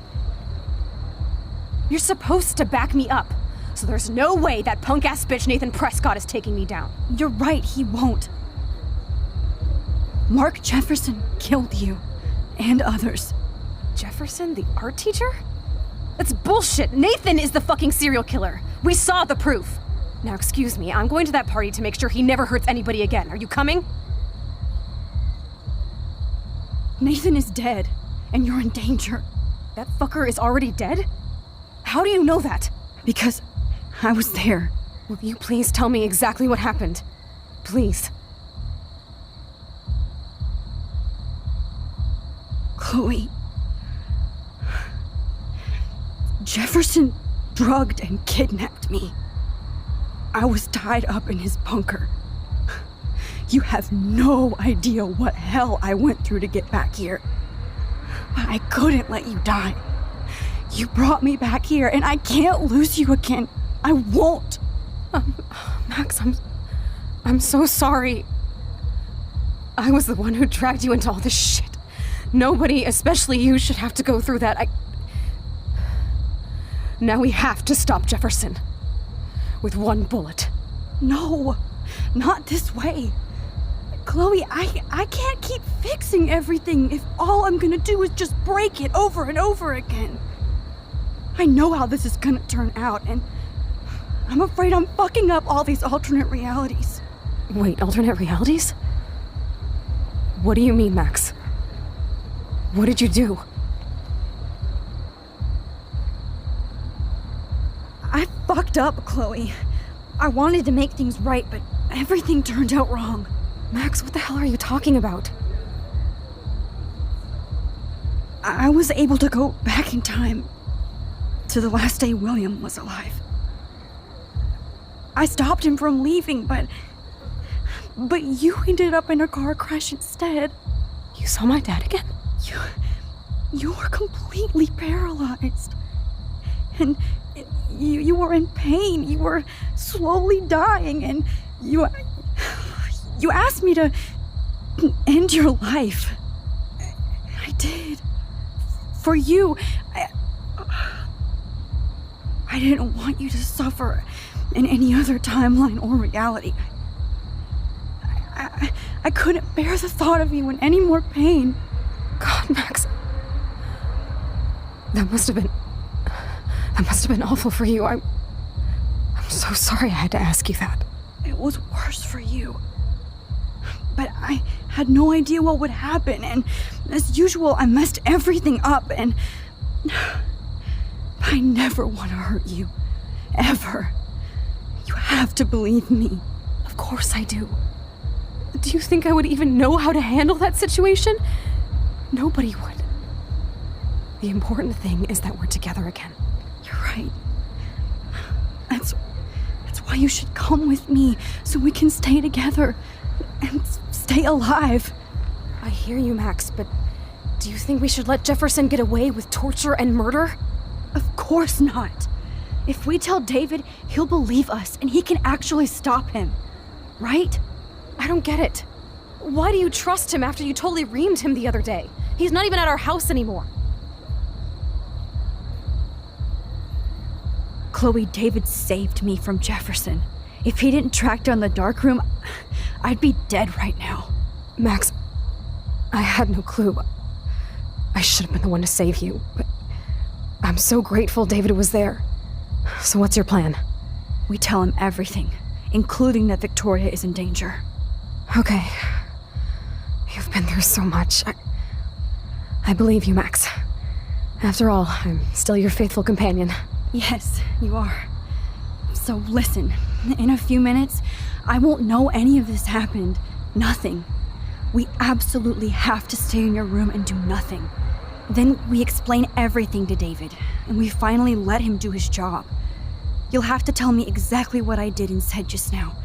B: You're supposed to back me up. So there's no way that punk-ass bitch Nathan Prescott is taking me down.
C: You're right, he won't. Mark Jefferson killed you. And others.
B: Jefferson, the art teacher? That's bullshit! Nathan is the fucking serial killer! We saw the proof! Now excuse me, I'm going to that party to make sure he never hurts anybody again. Are you coming?
C: Nathan is dead, and you're in danger.
B: That fucker is already dead? How do you know that?
C: Because I was there.
B: Will you please tell me exactly what happened? Please.
C: Chloe. Jefferson drugged and kidnapped me. I was tied up in his bunker. You have no idea what hell I went through to get back here. I couldn't let you die. You brought me back here, and I can't lose you again. I won't.
B: Max, I'm so sorry. I was the one who dragged you into all this shit. Nobody, especially you, should have to go through that. Now we have to stop Jefferson. With one bullet.
C: No, not this way. Chloe, I can't keep fixing everything if all I'm gonna do is just break it over and over again. I know how this is gonna turn out, and I'm afraid I'm fucking up all these alternate realities.
B: Wait, alternate realities? What do you mean, Max? What did you do?
C: I fucked up, Chloe. I wanted to make things right, but everything turned out wrong.
B: Max, what the hell are you talking about?
C: I was able to go back in time to the last day William was alive. I stopped him from leaving, but you ended up in a car crash instead.
B: You saw my dad again?
C: You were completely paralyzed. And you were in pain. You were slowly dying, and you asked me to end your life. I did. For you. I didn't want you to suffer in any other timeline or reality. I couldn't bear the thought of you in any more pain.
B: God, Max. That must have been awful for you. I'm so sorry I had to ask you that.
C: It was worse for you. But I had no idea what would happen, and as usual, I messed everything up, and I never want to hurt you. Ever. You have to believe me.
B: Of course I do. Do you think I would even know how to handle that situation? Nobody would. The important thing is that we're together again.
C: You're right. That's why you should come with me, so we can stay together and stay alive.
B: I hear you, Max, but do you think we should let Jefferson get away with torture and murder?
C: Of course not. If we tell David, he'll believe us and he can actually stop him. Right?
B: I don't get it. Why do you trust him after you totally reamed him the other day? He's not even at our house anymore.
C: Chloe, David saved me from Jefferson. If he didn't track down the darkroom, I'd be dead right now.
B: Max, I had no clue. I should have been the one to save you, but I'm so grateful David was there. So what's your plan?
C: We tell him everything, including that Victoria is in danger.
B: Okay. You've been through so much. I believe you, Max. After all, I'm still your faithful companion.
C: Yes, you are. So listen, in a few minutes, I won't know any of this happened. Nothing. We absolutely have to stay in your room and do nothing. Then we explain everything to David, and we finally let him do his job. You'll have to tell me exactly what I did and said just now.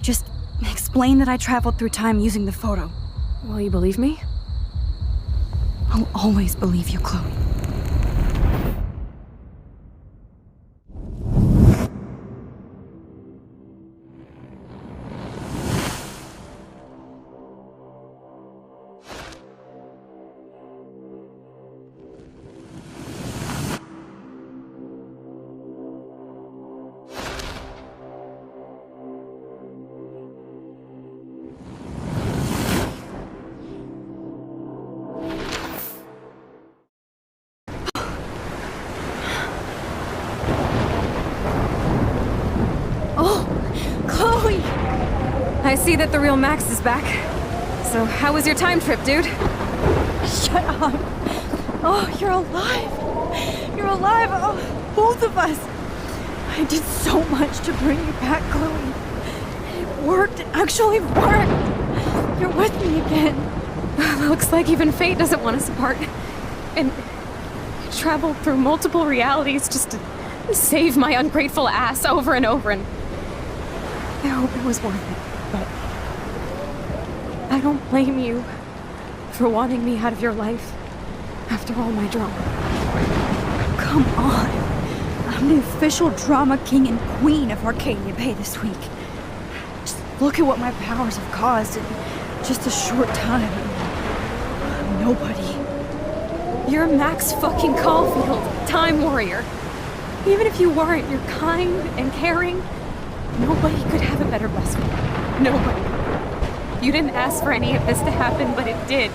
C: Just explain that I traveled through time using the photo.
B: Will you believe me?
C: I'll always believe you, Chloe.
B: I see that the real Max is back. So how was your time trip, dude?
C: Shut up. Oh, you're alive. You're alive. Oh, both of us. I did so much to bring you back, Chloe. It worked. It actually worked. You're with me again.
B: Looks like even fate doesn't want us apart. And traveled through multiple realities just to save my ungrateful ass over and over, and I hope it was worth it. But I don't blame you for wanting me out of your life after all my drama.
C: Come on. I'm the official drama king and queen of Arcadia Bay this week. Just look at what my powers have caused in just a short time. I'm nobody.
B: You're Max fucking Caulfield, Time Warrior. Even if you weren't, you're kind and caring. Nobody could have a better best friend. Nobody. You didn't ask for any of this to happen, but it did.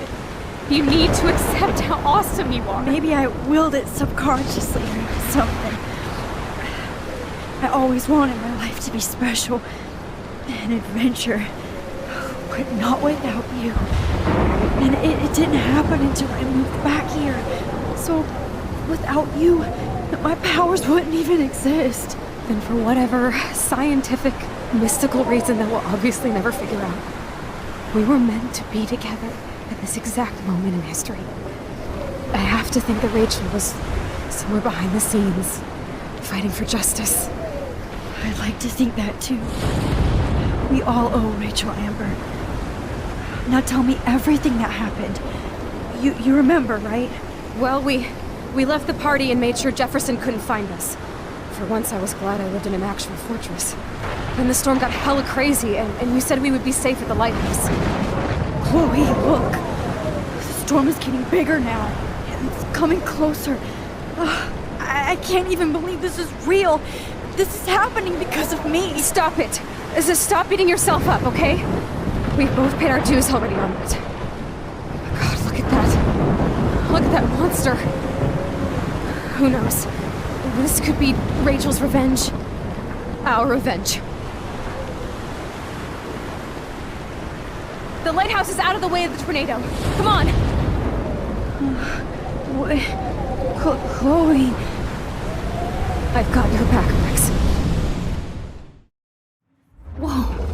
B: You need to accept how awesome you are.
C: Maybe I willed it subconsciously or something. I always wanted my life to be special, an adventure, but not without you. And it didn't happen until I moved back here. So, without you, my powers wouldn't even exist.
B: Then for whatever scientific, mystical reason that we'll obviously never figure out, we were meant to be together at this exact moment in history. I have to think that Rachel was somewhere behind the scenes, fighting for justice.
C: I'd like to think that too. We all owe Rachel Amber. Now tell me everything that happened. You remember, right?
B: Well, we left the party and made sure Jefferson couldn't find us. For once, I was glad I lived in an actual fortress. Then the storm got hella crazy, and you said we would be safe at the lighthouse.
C: Chloe, look. The storm is getting bigger now. It's coming closer. I can't even believe this is real. This is happening because of me.
B: Stop it. Stop beating yourself up, okay? We've both paid our dues already on it. God, look at that. Look at that monster. Who knows? This could be Rachel's revenge. Our revenge. The lighthouse is out of the way of the tornado. Come on!
C: Chloe...
B: I've got your back, Max.
C: Whoa.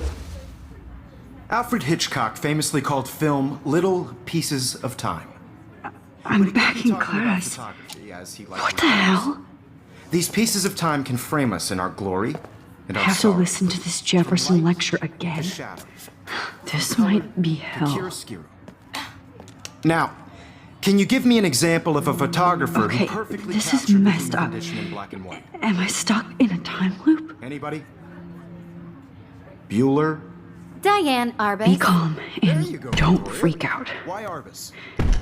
J: Alfred Hitchcock famously called film little pieces of time.
C: I'm back in class. What the hell?
J: These pieces of time can frame us in our glory and
C: I
J: our
C: have to
J: sorrow.
C: listen to this Jefferson lecture again. This might be hell.
J: Now, can you give me an example of a photographer
C: Okay,
J: who perfectly
C: this is
J: captured the
C: messed
J: human
C: up.
J: condition in black and white?
C: Am I stuck in a time loop?
J: Anybody? Bueller?
L: Diane Arbus.
C: Be calm and don't freak out.
J: Why Arbus?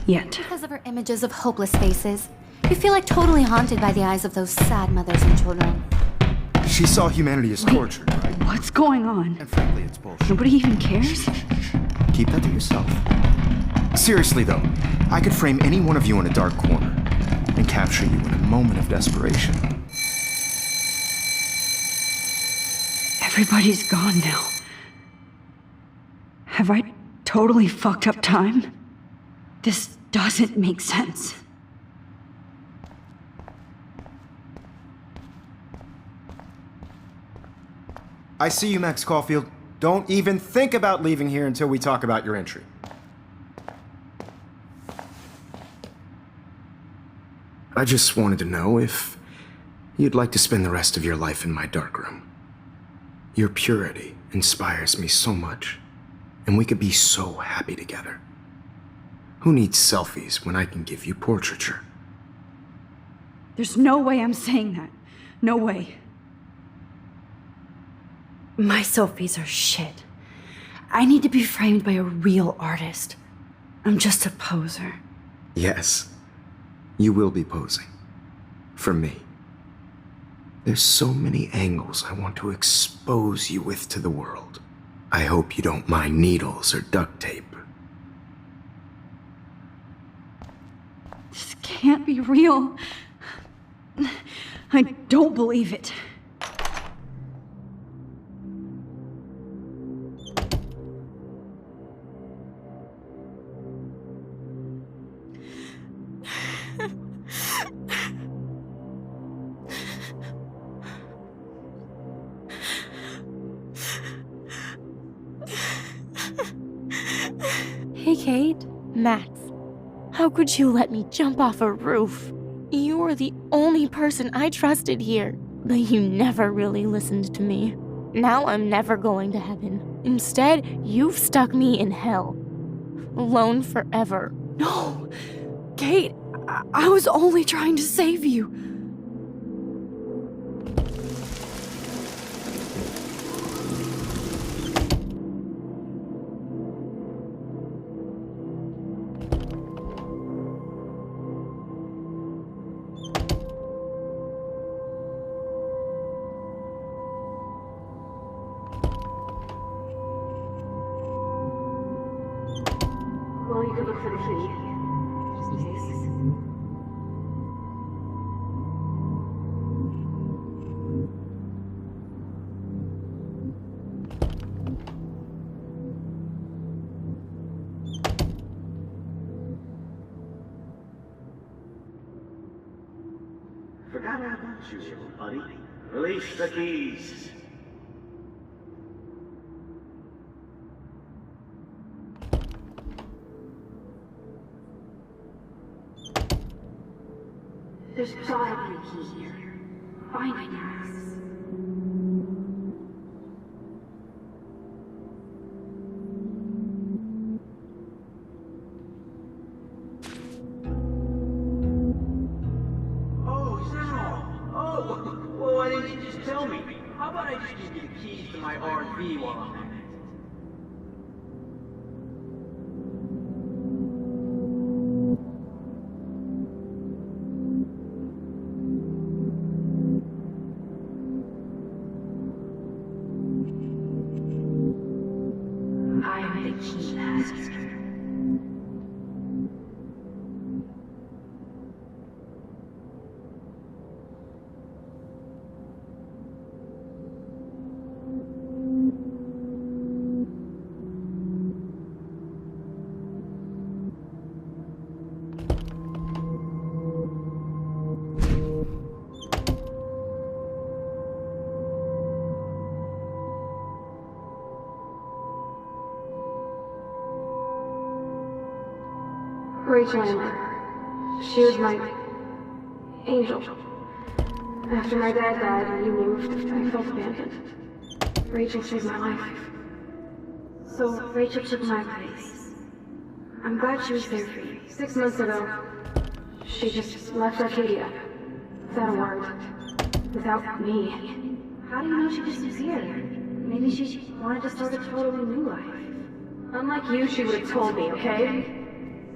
C: Yet.
L: Because of her images of hopeless faces. You feel like totally haunted by the eyes of those sad mothers and children.
J: She saw humanity as tortured, right?
C: What's going on?
J: And frankly, it's bullshit.
C: Nobody even cares?
J: Keep that to yourself. Seriously, though, I could frame any one of you in a dark corner and capture you in a moment of desperation.
C: Everybody's gone now. Have I totally fucked up time? This doesn't make sense.
J: I see you, Max Caulfield. Don't even think about leaving here until we talk about your entry. I just wanted to know if you'd like to spend the rest of your life in my darkroom. Your purity inspires me so much, and we could be so happy together. Who needs selfies when I can give you portraiture?
C: There's no way I'm saying that. No way. My selfies are shit. I need to be framed by a real artist. I'm just a poser.
J: Yes, you will be posing. For me. There's so many angles I want to expose you with to the world. I hope you don't mind needles or duct tape.
C: This can't be real. I don't believe it.
F: Hey, Kate. Max. How could you let me jump off a roof? You were the only person I trusted here, but you never really listened to me. Now I'm never going to heaven. Instead, you've stuck me in hell. Alone forever.
C: No! Kate, I was only trying to save you.
V: Well, you could look for the key. Just in case.
U: Forgot all about you, little buddy. Release the keys.
V: There's gotta be a key here. Find it, Max.
M: Oh, Cyril! Oh, well, why didn't you just tell me? How about I just give you the keys to my RV while I'm at it?
V: I am the key master. Rachel Amber. She was my angel.
B: After my dad died and you moved, I felt abandoned. Rachel saved my life. So Rachel took my place. I'm glad she was there for you. 6 months ago, she just left Arcadia. Without a word. Without me. How do you know she disappeared? Maybe she wanted to start a totally new life. Unlike you, she would have told me, okay?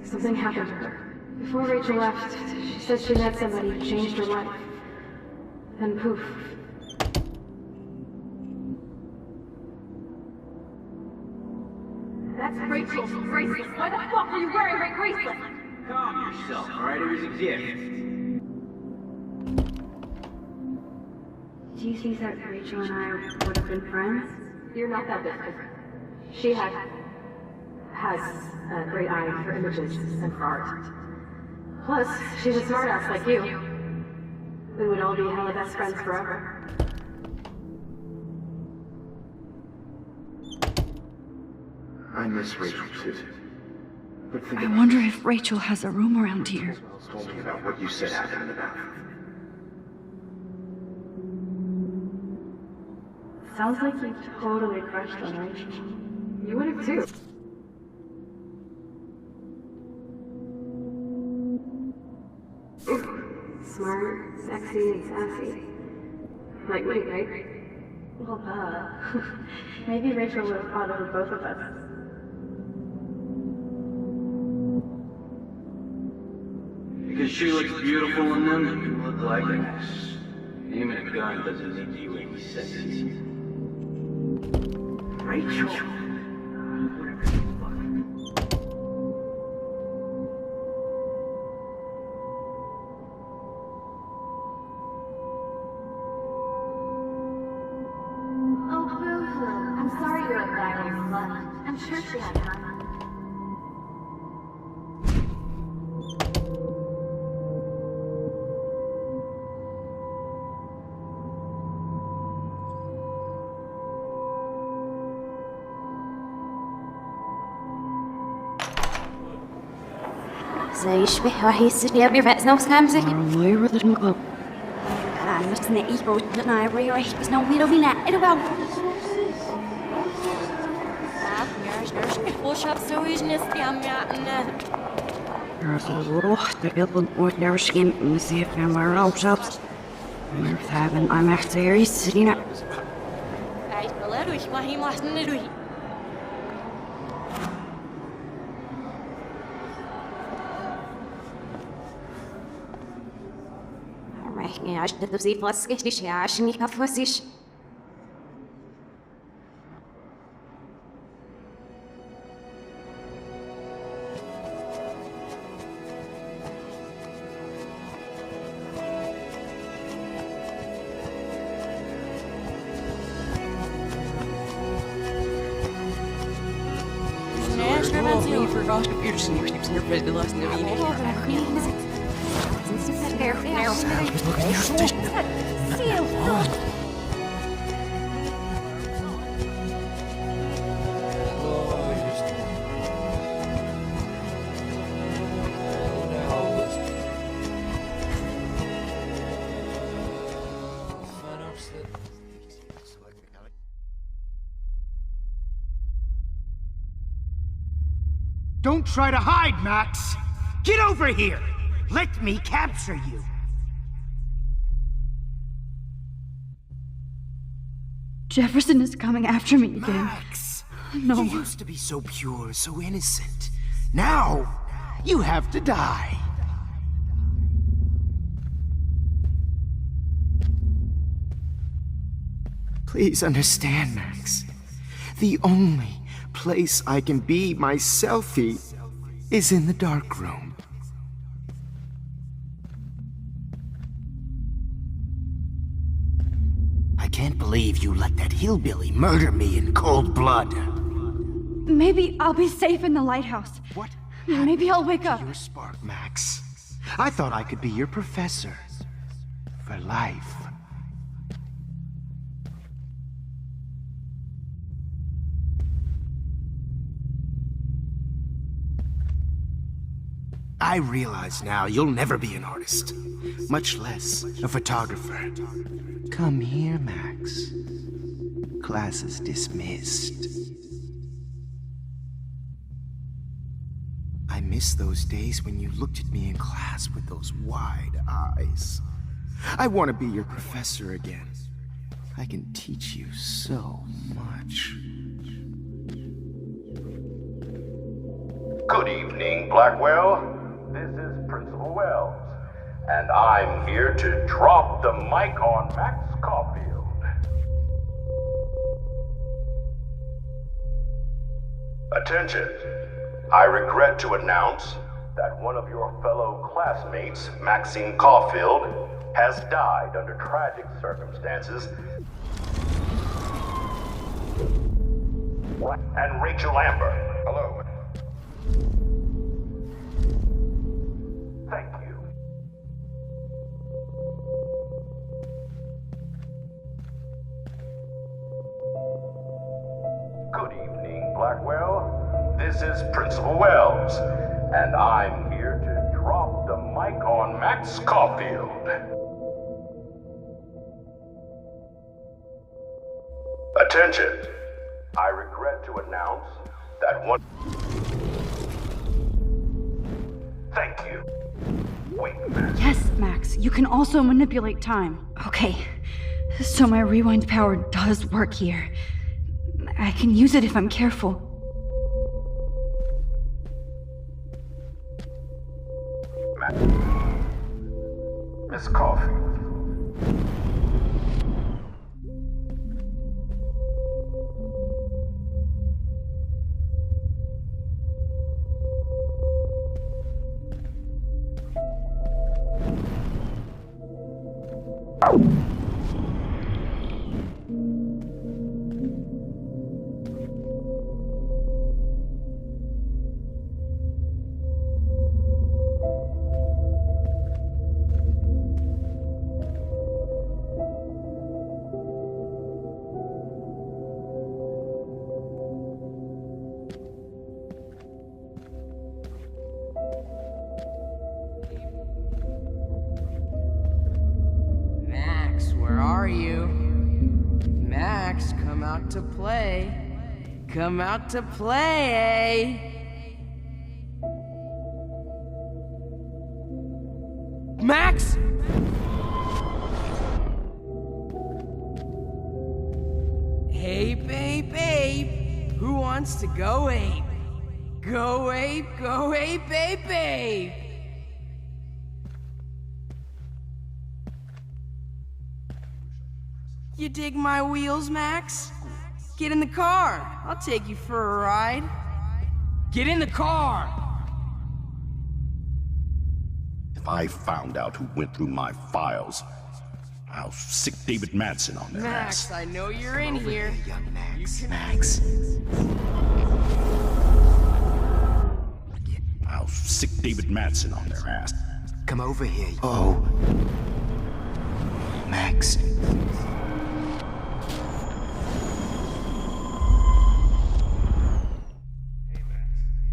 B: Something happened to her. Before Rachel left, she said she met somebody who changed her life. Then poof.
S: That's Rachel's bracelet. Why the fuck are you wearing my bracelet?
M: Calm yourself, alright? It was a gift.
A: Do you think that Rachel and I would have been friends?
B: You're not that different. She has a great eye for images and for art. Plus, she's a smartass like you. We would all be hella best friends forever.
J: I miss Rachel too. But think
A: I
J: about
A: wonder if Rachel has a room around here.
J: told me about what you said happened in the bathroom.
A: Sounds like you totally crushed on Rachel.
B: You would have too. Smart, sexy, and sassy. Like me, right?
A: Well, maybe Rachel would have thought of both of us.
M: Because she looks beautiful in them and you look like ass. Aiming a gun doesn't make you any sexy. Rachel.
L: Oh, boo-hoo. I'm sorry you're a bad old slut. I'm sure she had fun.
F: زي يشبه وحيس يا بيرفع نوس خمسة
C: الله يرضى
F: بس نقيش بوجدنا يبري ريش بس نومي لو بينا إلو باو وش هبسويش نسي عم يعنا
C: روح تقبل ودرشين مسيف نمر أو شابس مرتابن أنا احتيري سرينا
F: عيد بلاروش ما هي محسن نروي ريحني عشت تبزي فاسكش ليش عشني كفوسيش
G: Don't try to hide, Max! Get over here! Let me capture you!
C: Jefferson is coming after me again.
G: Max!
C: No.
G: You used to be so pure, so innocent. Now, you have to die.
J: Please understand, Max. The only place I can be myself is in the dark room.
G: I can't believe you let that hillbilly murder me in cold blood.
C: Maybe I'll be safe in the lighthouse.
G: What?
C: Maybe I'll wake up.
G: Your spark, Max. I thought I could be your professor. For life.
J: I realize now you'll never be an artist, much less a photographer. Come here, Max. Class is dismissed. I miss those days when you looked at me in class with those wide eyes. I want to be your professor again. I can teach you so much.
O: Good evening, Blackwell. This is Principal Wells, and I'm here to drop the mic on Max Caulfield. Attention. I regret to announce that one of your fellow classmates, Maxine Caulfield, has died under tragic circumstances. And Rachel Amber. Hello. Thank you. Good evening, Blackwell. This is Principal Wells, and I'm here to drop the mic on Max Caulfield. Attention. I regret to announce that one... Thank you. Wait, Max.
A: Yes, Max, you can also manipulate time. Okay, so my rewind power does work here. I can use it if I'm careful.
O: Miss Caulfield.
H: Max, where are you? Max, come out to play. Come out to play. Max! Hey, babe, babe. Who wants to go ape? Go ape, babe, babe. You dig my wheels, Max? Get in the car. I'll take you for a ride. Get in the car!
P: If I found out who went through my files, I'll sick David Madsen on their
H: Max,
P: ass.
H: I know you're in here.
J: Young Max.
H: You can...
J: Max.
P: I'll sick David Madsen on their ass.
J: Come over here. Oh. Max.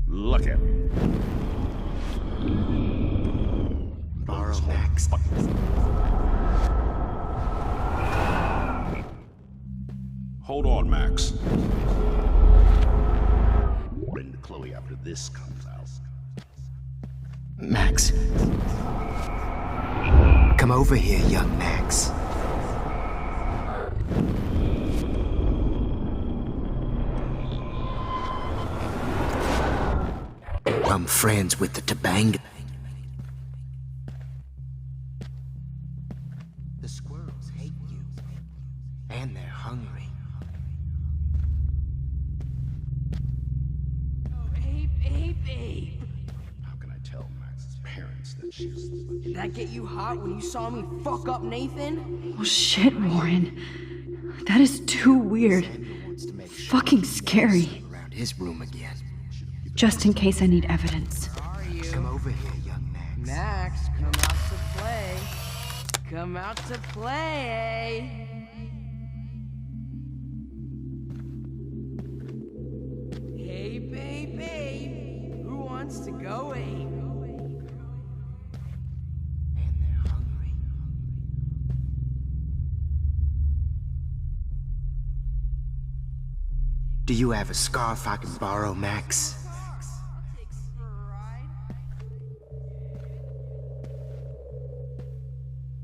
P: Look at me.
J: Borrow Max.
P: Hold on, Max. Bring Chloe after this comes out.
J: Max. Come over here, young Max. I'm friends with the Tabanga. The squirrels hate you. And they're hungry.
H: Ape.
P: How can I tell Max's parents that she's...
H: Did that get you hot when you saw me fuck up Nathan?
A: Oh shit, Warren. That is too weird. Fucking scary.
J: Around his room again.
A: Just in case I need evidence.
J: Come over here, young Max.
H: Max, come out to play. Come out to play. Hey, babe, who wants to go ape?
J: Do you have a scarf I can borrow, Max?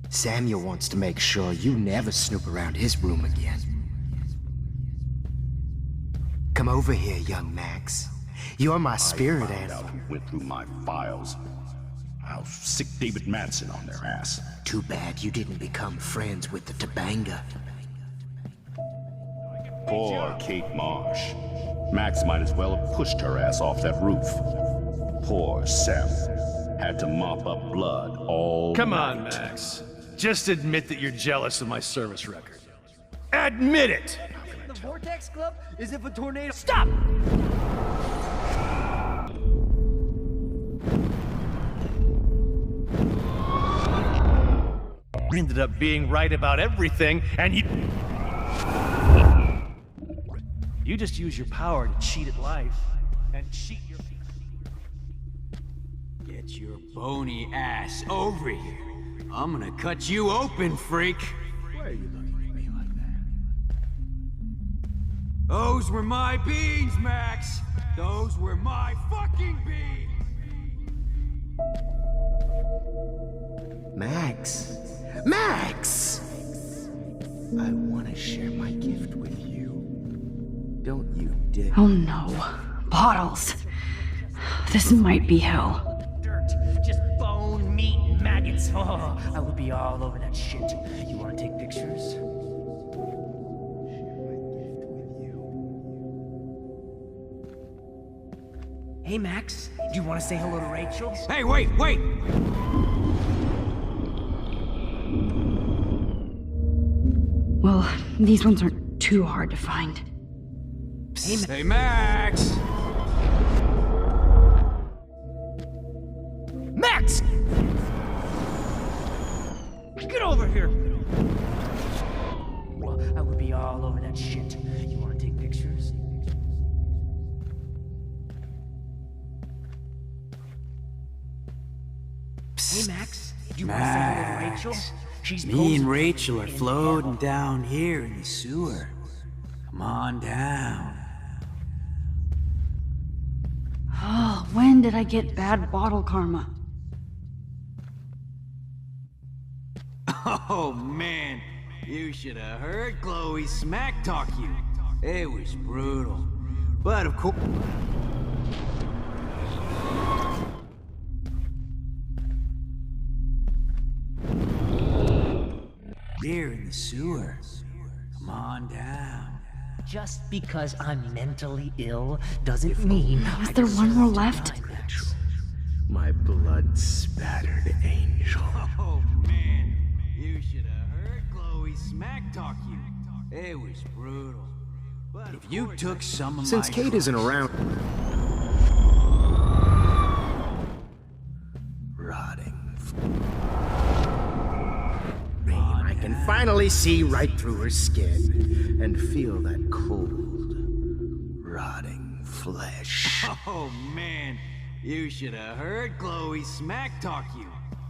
J: Samuel wants to make sure you never snoop around his room again. Come over here, young Max. You're my spirit animal.
P: Who went through my files. I'll sick David Madsen on their ass.
J: Too bad you didn't become friends with the Tabanga.
P: Poor Kate Marsh. Max might as well have pushed her ass off that roof. Poor Sam. Had to mop up blood all
U: Come
P: night.
U: on, Max. Just admit that you're jealous of my service record. Admit it!
I: The Vortex Club is if a tornado— Stop!
U: You ended up being right about everything, and you just use your power to cheat at life and cheat your...
R: Get your bony ass over here. I'm gonna cut you open, freak.
U: Why are you looking at me like that?
R: Those were my beans, Max. Those were my fucking beans.
J: Max! Max! I want to share my gift with you. Don't you dare.
A: Oh no. Bottles. This might be hell.
I: Dirt, just bone, meat, and maggots. Oh, I would be all over that shit. You want to take pictures? Hey, Max, do you want to say hello to Rachel?
R: Hey, wait!
A: Well, these ones aren't too hard to find.
R: Hey, Max!
I: Max! Get over here! Well, I would be all over that shit. You want to take pictures? Hey, Max, do you want to say hello to Rachel? She's
R: Me and Rachel are floating down here in the sewer. Come on down.
A: Oh, when did I get bad bottle karma?
R: Oh man, you should have heard Chloe smack talk you. It was brutal. But of course... Here in the sewer. Come on down.
I: Just because I'm mentally ill doesn't mean...
A: Is there one more left?
J: My blood-spattered angel.
R: Oh man, you should have heard Chloe smack talk you. It was brutal. But if you took some of
J: Since
R: my
J: Kate isn't around... Rotting. I can finally see right through her skin and feel that cold, rotting flesh.
R: Oh man, you should have heard Chloe smack talk you.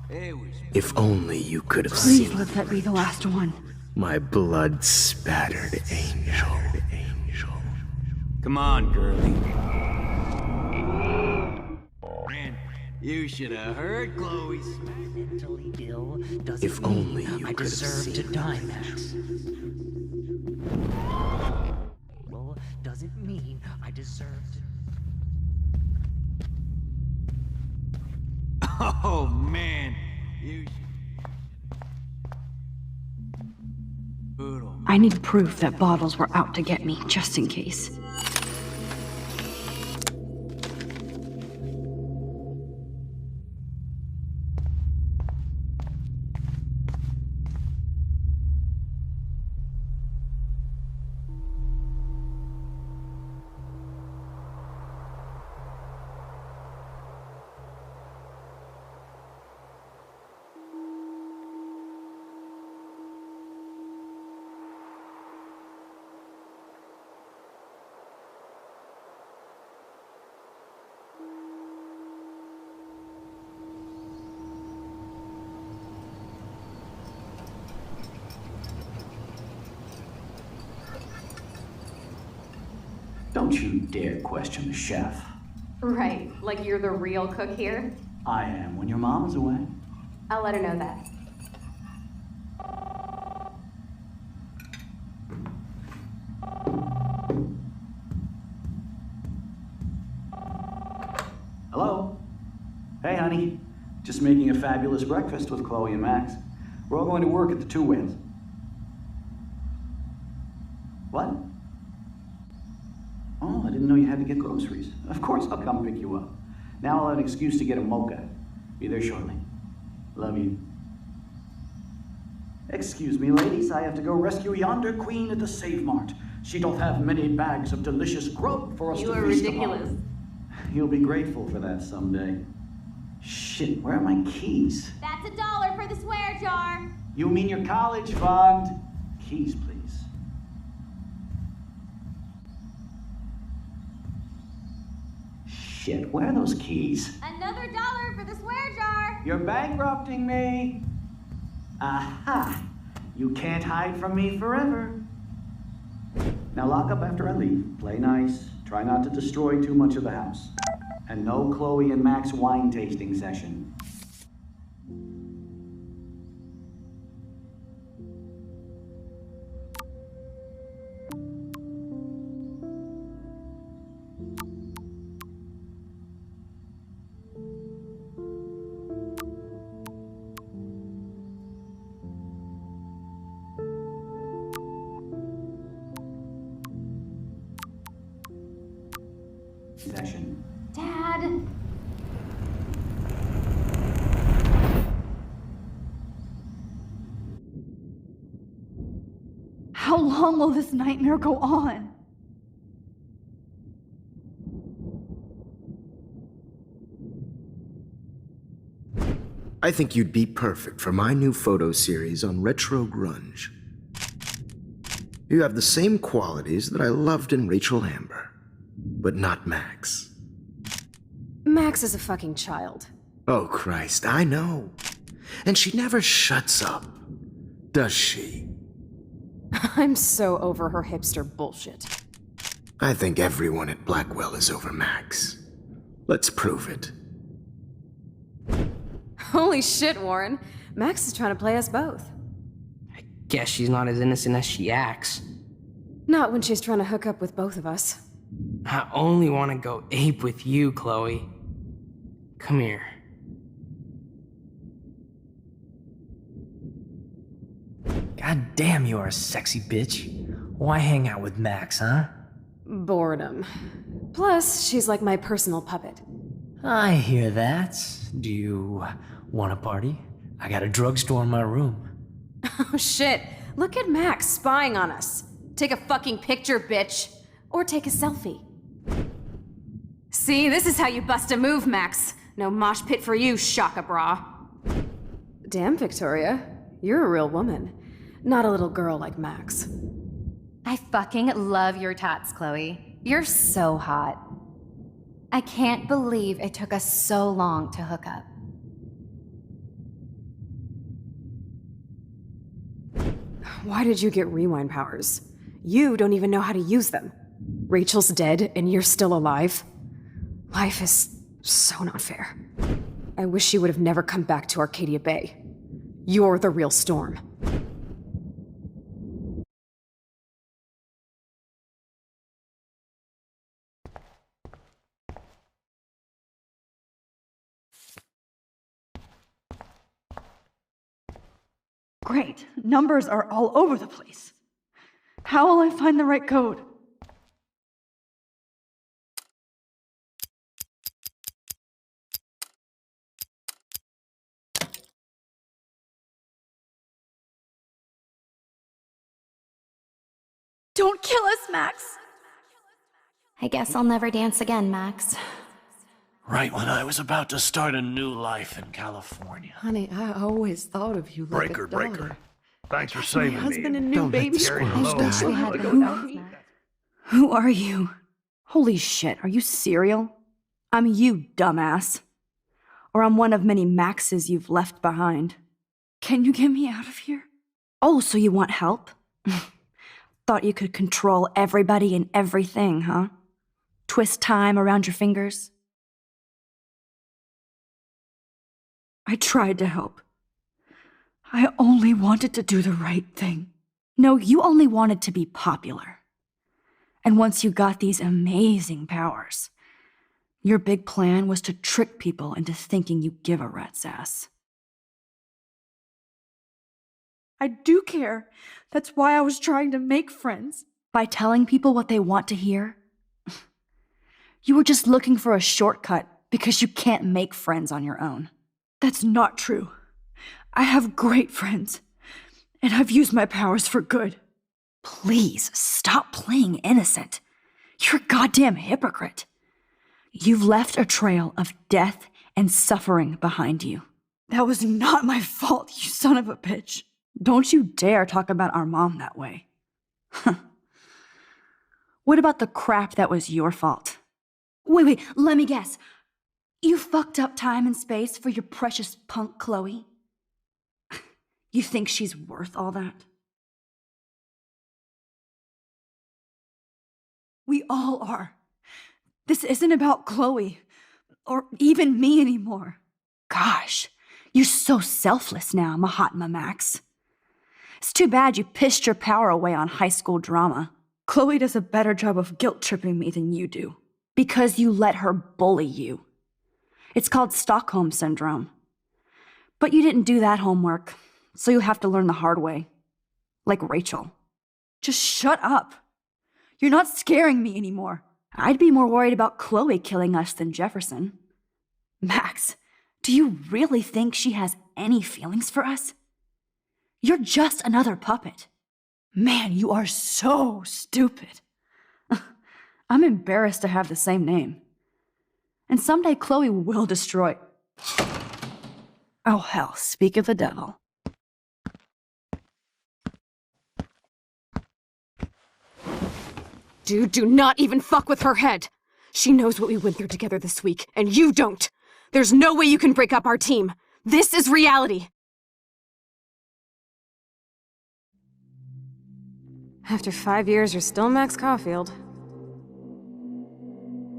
R: It was...
J: If only you could have
A: Please
J: seen
A: let that be the last one.
J: my blood-spattered angel.
R: Come on, girlie. Man, you should have heard Chloe smack...
I: Mentally ill doesn't
J: If
I: mean
J: only you
I: I
J: could have
I: deserve to
J: seen
I: die, Max. Well, doesn't mean I deserve to...
R: Oh man, you... Brutal.
A: I need proof that bottles were out to get me, just in case.
R: Don't you dare question the chef.
B: Right, like you're the real cook here?
R: I am when your mom is away.
B: I'll let her know that.
R: Hello? Hey, honey. Just making a fabulous breakfast with Chloe and Max. We're all going to work at the Two Whales. What? Oh, I didn't know you had to get groceries. Of course I'll come pick you up. Now I'll have an excuse to get a mocha. Be there shortly. Love you. Excuse me, ladies. I have to go rescue yonder queen at the Save Mart. She doth have many bags of delicious grub for us to feast upon.
B: You are ridiculous.
R: You'll be grateful for that someday. Shit, where are my keys?
F: That's $1 for the swear jar.
R: You mean your college fund? Keys, please. Shit, where are those keys?
F: Another $1 for the swear jar.
R: You're bankrupting me. Aha! You can't hide from me forever. Now lock up after I leave. Play nice. Try not to destroy too much of the house. And no Chloe and Max wine tasting session. Session.
F: Dad.
C: How long will this nightmare go on?
J: I think you'd be perfect for my new photo series on retro grunge. You have the same qualities that I loved in Rachel Amber, but not Max.
B: Max is a fucking child.
J: Oh, Christ, I know. And she never shuts up, does she?
B: I'm so over her hipster bullshit.
J: I think everyone at Blackwell is over Max. Let's prove it.
B: Holy shit, Warren. Max is trying to play us both.
H: Guess she's not as innocent as she acts.
B: Not when she's trying to hook up with both of us.
H: I only want to go ape with you, Chloe. Come here.
I: God damn, you are a sexy bitch. Why hang out with Max, huh?
B: Boredom. Plus, she's like my personal puppet.
I: I hear that. Do you want a party? I got a drugstore in my room.
B: Oh shit, look at Max spying on us. Take a fucking picture, bitch. Or take a selfie. See, this is how you bust a move, Max. No mosh pit for you, Shaka Bra. Damn, Victoria. You're a real woman. Not a little girl like Max.
L: I fucking love your tats, Chloe. You're so hot. I can't believe it took us so long to hook up.
B: Why did you get rewind powers? You don't even know how to use them. Rachel's dead and you're still alive. Life is so not fair. I wish she would have never come back to Arcadia Bay. You're the real Storm.
C: Great. Numbers are all over the place. How will I find the right code? Don't kill us, Max!
L: I guess I'll never dance again, Max.
U: Right when I was about to start a new life in California.
N: Honey, I always thought of you like
U: Breaker,
N: a daughter.
U: breaker. Thanks for
N: My
U: saving me.
N: husband and new baby.
C: Who are you? Holy shit, are you serial? I'm you, dumbass. Or I'm one of many Maxes you've left behind. Can you get me out of here? Oh, so you want help? Thought you could control everybody and everything, huh?
A: twist time around your fingers. I tried to help. I only wanted to do the right thing. No, you only wanted to be popular. And once you got these amazing powers, your big plan was to trick people into thinking you give a rat's ass. I do care. That's why I was trying to make friends. By telling people what they want to hear? You were just looking for a shortcut because you can't make friends on your own. That's not true. I have great friends, and I've used my powers for good. Please, stop playing innocent. You're a goddamn hypocrite. You've left a trail of death and suffering behind you. That was not my fault, you son of a bitch. Don't you dare talk about our mom that way. What about the crap that was your fault? Wait, let me guess. You fucked up time and space for your precious punk Chloe? You think she's worth all that? We all are. This isn't about Chloe, or even me anymore. Gosh, you're so selfless now, Mahatma Max. It's too bad you pissed your power away on high school drama. Chloe does a better job of guilt-tripping me than you do. Because you let her bully you. It's called Stockholm Syndrome. But you didn't do that homework, so you'll have to learn the hard way. Like Rachel. Just shut up. You're not scaring me anymore. I'd be more worried about Chloe killing us than Jefferson. Max, do you really think she has any feelings for us? You're just another puppet. Man, you are so stupid. I'm embarrassed to have the same name. And someday Chloe will destroy... Oh hell, speak of the devil.
B: Dude, do not even fuck with her head. She knows what we went through together this week, and you don't. There's no way you can break up our team. This is reality. After 5 years, you're still Max Caulfield.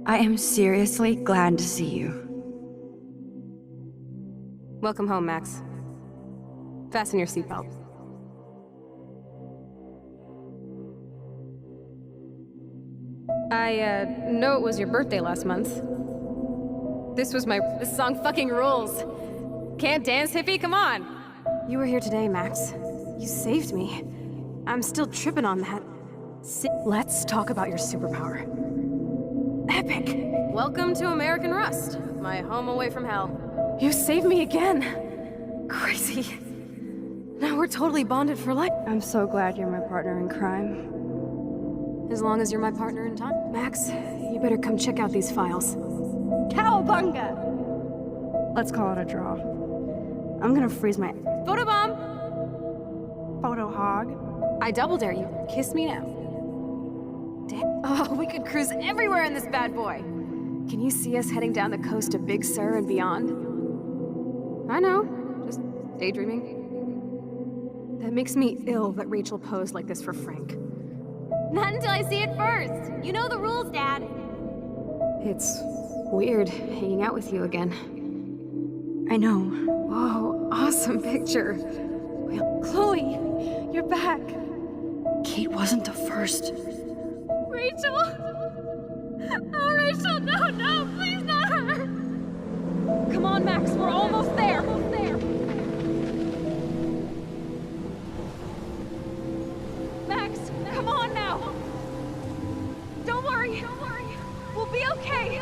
A: I am seriously glad to see you.
B: Welcome home, Max. Fasten your seatbelt. I know it was your birthday last month. This song fucking rules. Can't dance, hippie? Come on! You were here today, Max. You saved me. I'm still tripping on that. Let's talk about your superpower. Epic! Welcome to American Rust, my home away from hell. You saved me again. Crazy. Now we're totally bonded for life.
A: I'm so glad you're my partner in crime.
B: As long as you're my partner in time. Max, you better come check out these files.
A: Cowabunga! Let's call it a draw. I'm gonna freeze my...
B: Photobomb!
A: Photo hog.
B: I double dare you. Kiss me now. Damn. Oh, we could cruise everywhere in this bad boy. Can you see us heading down the coast to Big Sur and beyond? I know. Just daydreaming. That makes me ill that Rachel posed like this for Frank.
F: Not until I see it first. You know the rules, Dad.
B: It's weird hanging out with you again.
A: I know.
B: Whoa, awesome picture.
A: Chloe, you're back. Kate wasn't the first.
F: Rachel! Oh, Rachel, no, please not her!
B: Come on, Max, we're almost there.
F: Max, come on now! Don't worry. We'll be okay.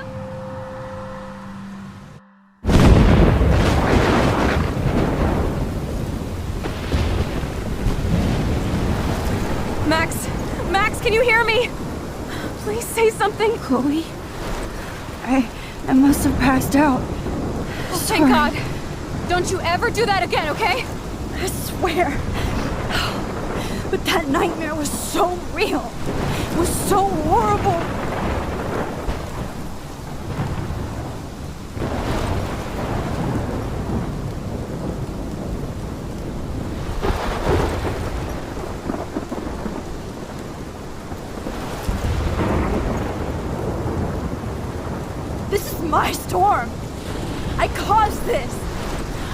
B: Max, can you hear me? Please say something.
A: Chloe? I must have passed out.
B: Oh, thank God. Don't you ever do that again, okay?
A: I swear. But that nightmare was so real. It was so horrible.
S: I caused this.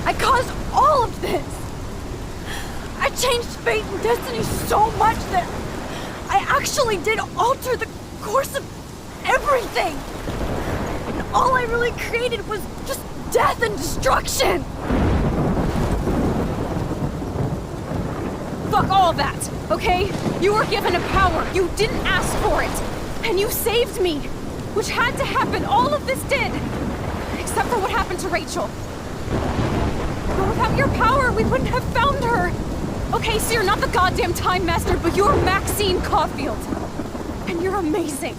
S: I caused all of this. I changed fate and destiny so much that I actually did alter the course of everything. And all I really created was just death and destruction.
B: Fuck all that, okay? You were given a power. You didn't ask for it. And you saved me. Which had to happen. All of this did. Except for what happened to Rachel. But without your power, we wouldn't have found her. Okay, so you're not the goddamn Time Master, but you're Maxine Caulfield. And you're amazing.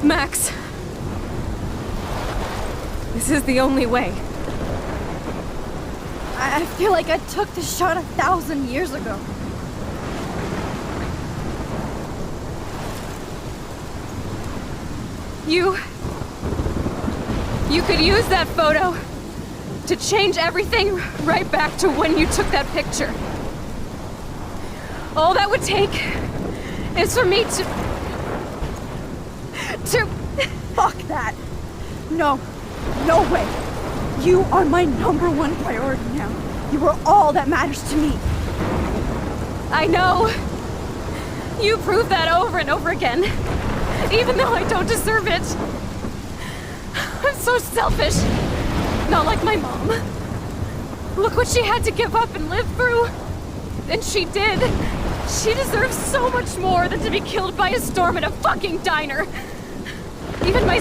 B: Max. This is the only way.
S: I feel like I took the shot 1,000 years ago.
B: You could use that photo to change everything right back to when you took that picture. All that would take is for me to...
S: Fuck that. No. No way. You are my #1 priority now. You are all that matters to me.
B: I know. You prove that over and over again. Even though I don't deserve it. I'm so selfish. Not like my mom. Look what she had to give up and live through. And she did. She deserves so much more than to be killed by a storm at a fucking diner. Even my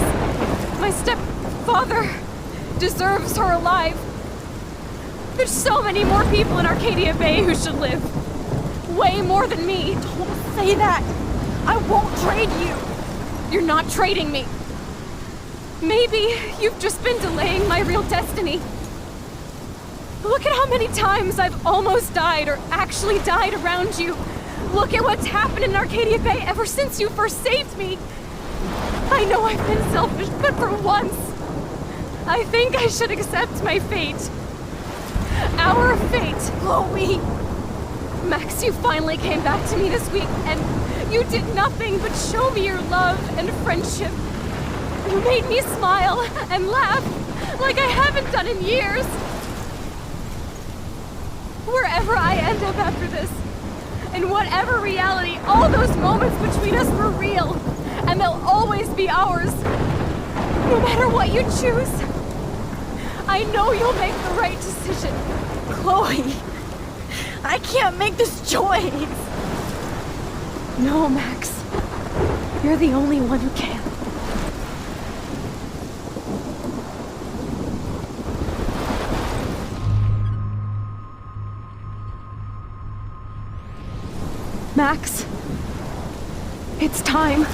B: stepfather deserves her alive. There's so many more people in Arcadia Bay who should live. Way more than me.
S: Don't say that. I won't trade you.
B: You're not trading me. Maybe you've just been delaying my real destiny. Look at how many times I've almost died or actually died around you. Look at what's happened in Arcadia Bay ever since you first saved me. I know I've been selfish, but for once, I think I should accept my fate. Our fate.
S: Chloe!
B: Max, you finally came back to me this week, and you did nothing but show me your love and friendship. You made me smile and laugh like I haven't done in years. Wherever I end up after this, in whatever reality, all those moments between us were real, and they'll always be ours. No matter what you choose, I know you'll make the right decision.
S: Chloe, I can't make this choice.
B: No, Max. You're the only one who can. Max, it's time.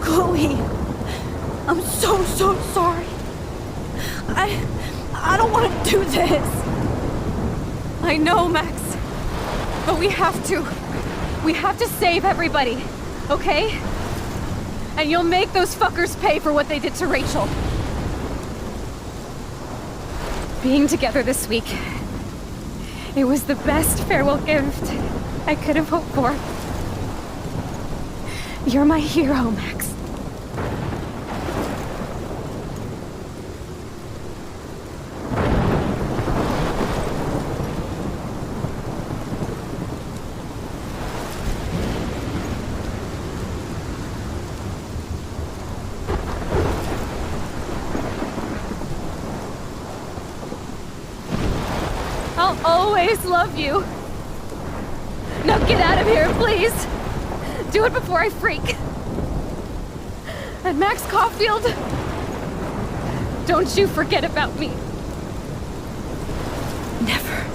S: Chloe, I'm so sorry. I don't want to do this.
B: I know, Max. But we have to. We have to save everybody, okay? And you'll make those fuckers pay for what they did to Rachel. Being together this week, it was the best farewell gift I could have hoped for. You're my hero, Max. I'll always love you. Now get out of here, please. Do it before I freak. And Max Caulfield, don't you forget about me.
S: Never.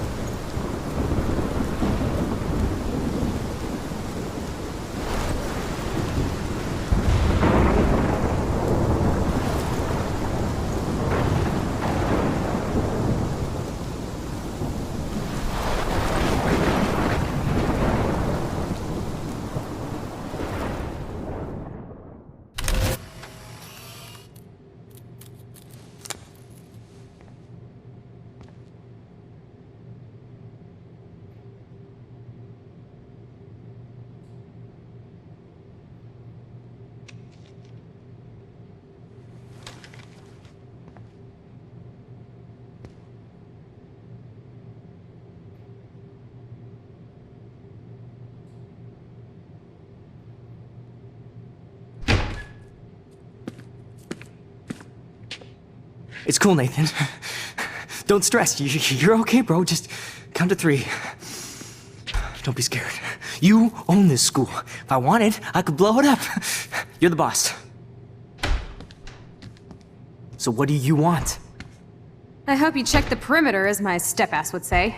H: It's cool, Nathan. Don't stress. You're okay, bro. Just count to 3. Don't be scared. You own this school. If I wanted, I could blow it up. You're the boss. So what do you want?
B: I hope you checked the perimeter, as my step-ass would say.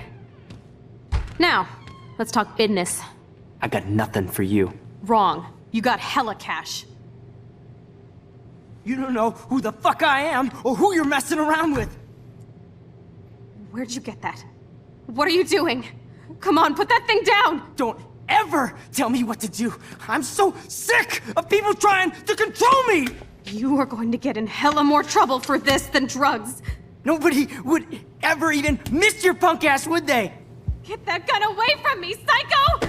B: Now, let's talk business.
H: I got nothing for you.
B: Wrong. You got hella cash.
H: You don't know who the fuck I am or who you're messing around with.
B: Where'd you get that? What are you doing? Come on, put that thing down!
H: Don't ever tell me what to do. I'm so sick of people trying to control me!
B: You are going to get in hella more trouble for this than drugs.
H: Nobody would ever even miss your punk ass, would they?
B: Get that gun away from me, psycho!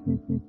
F: you.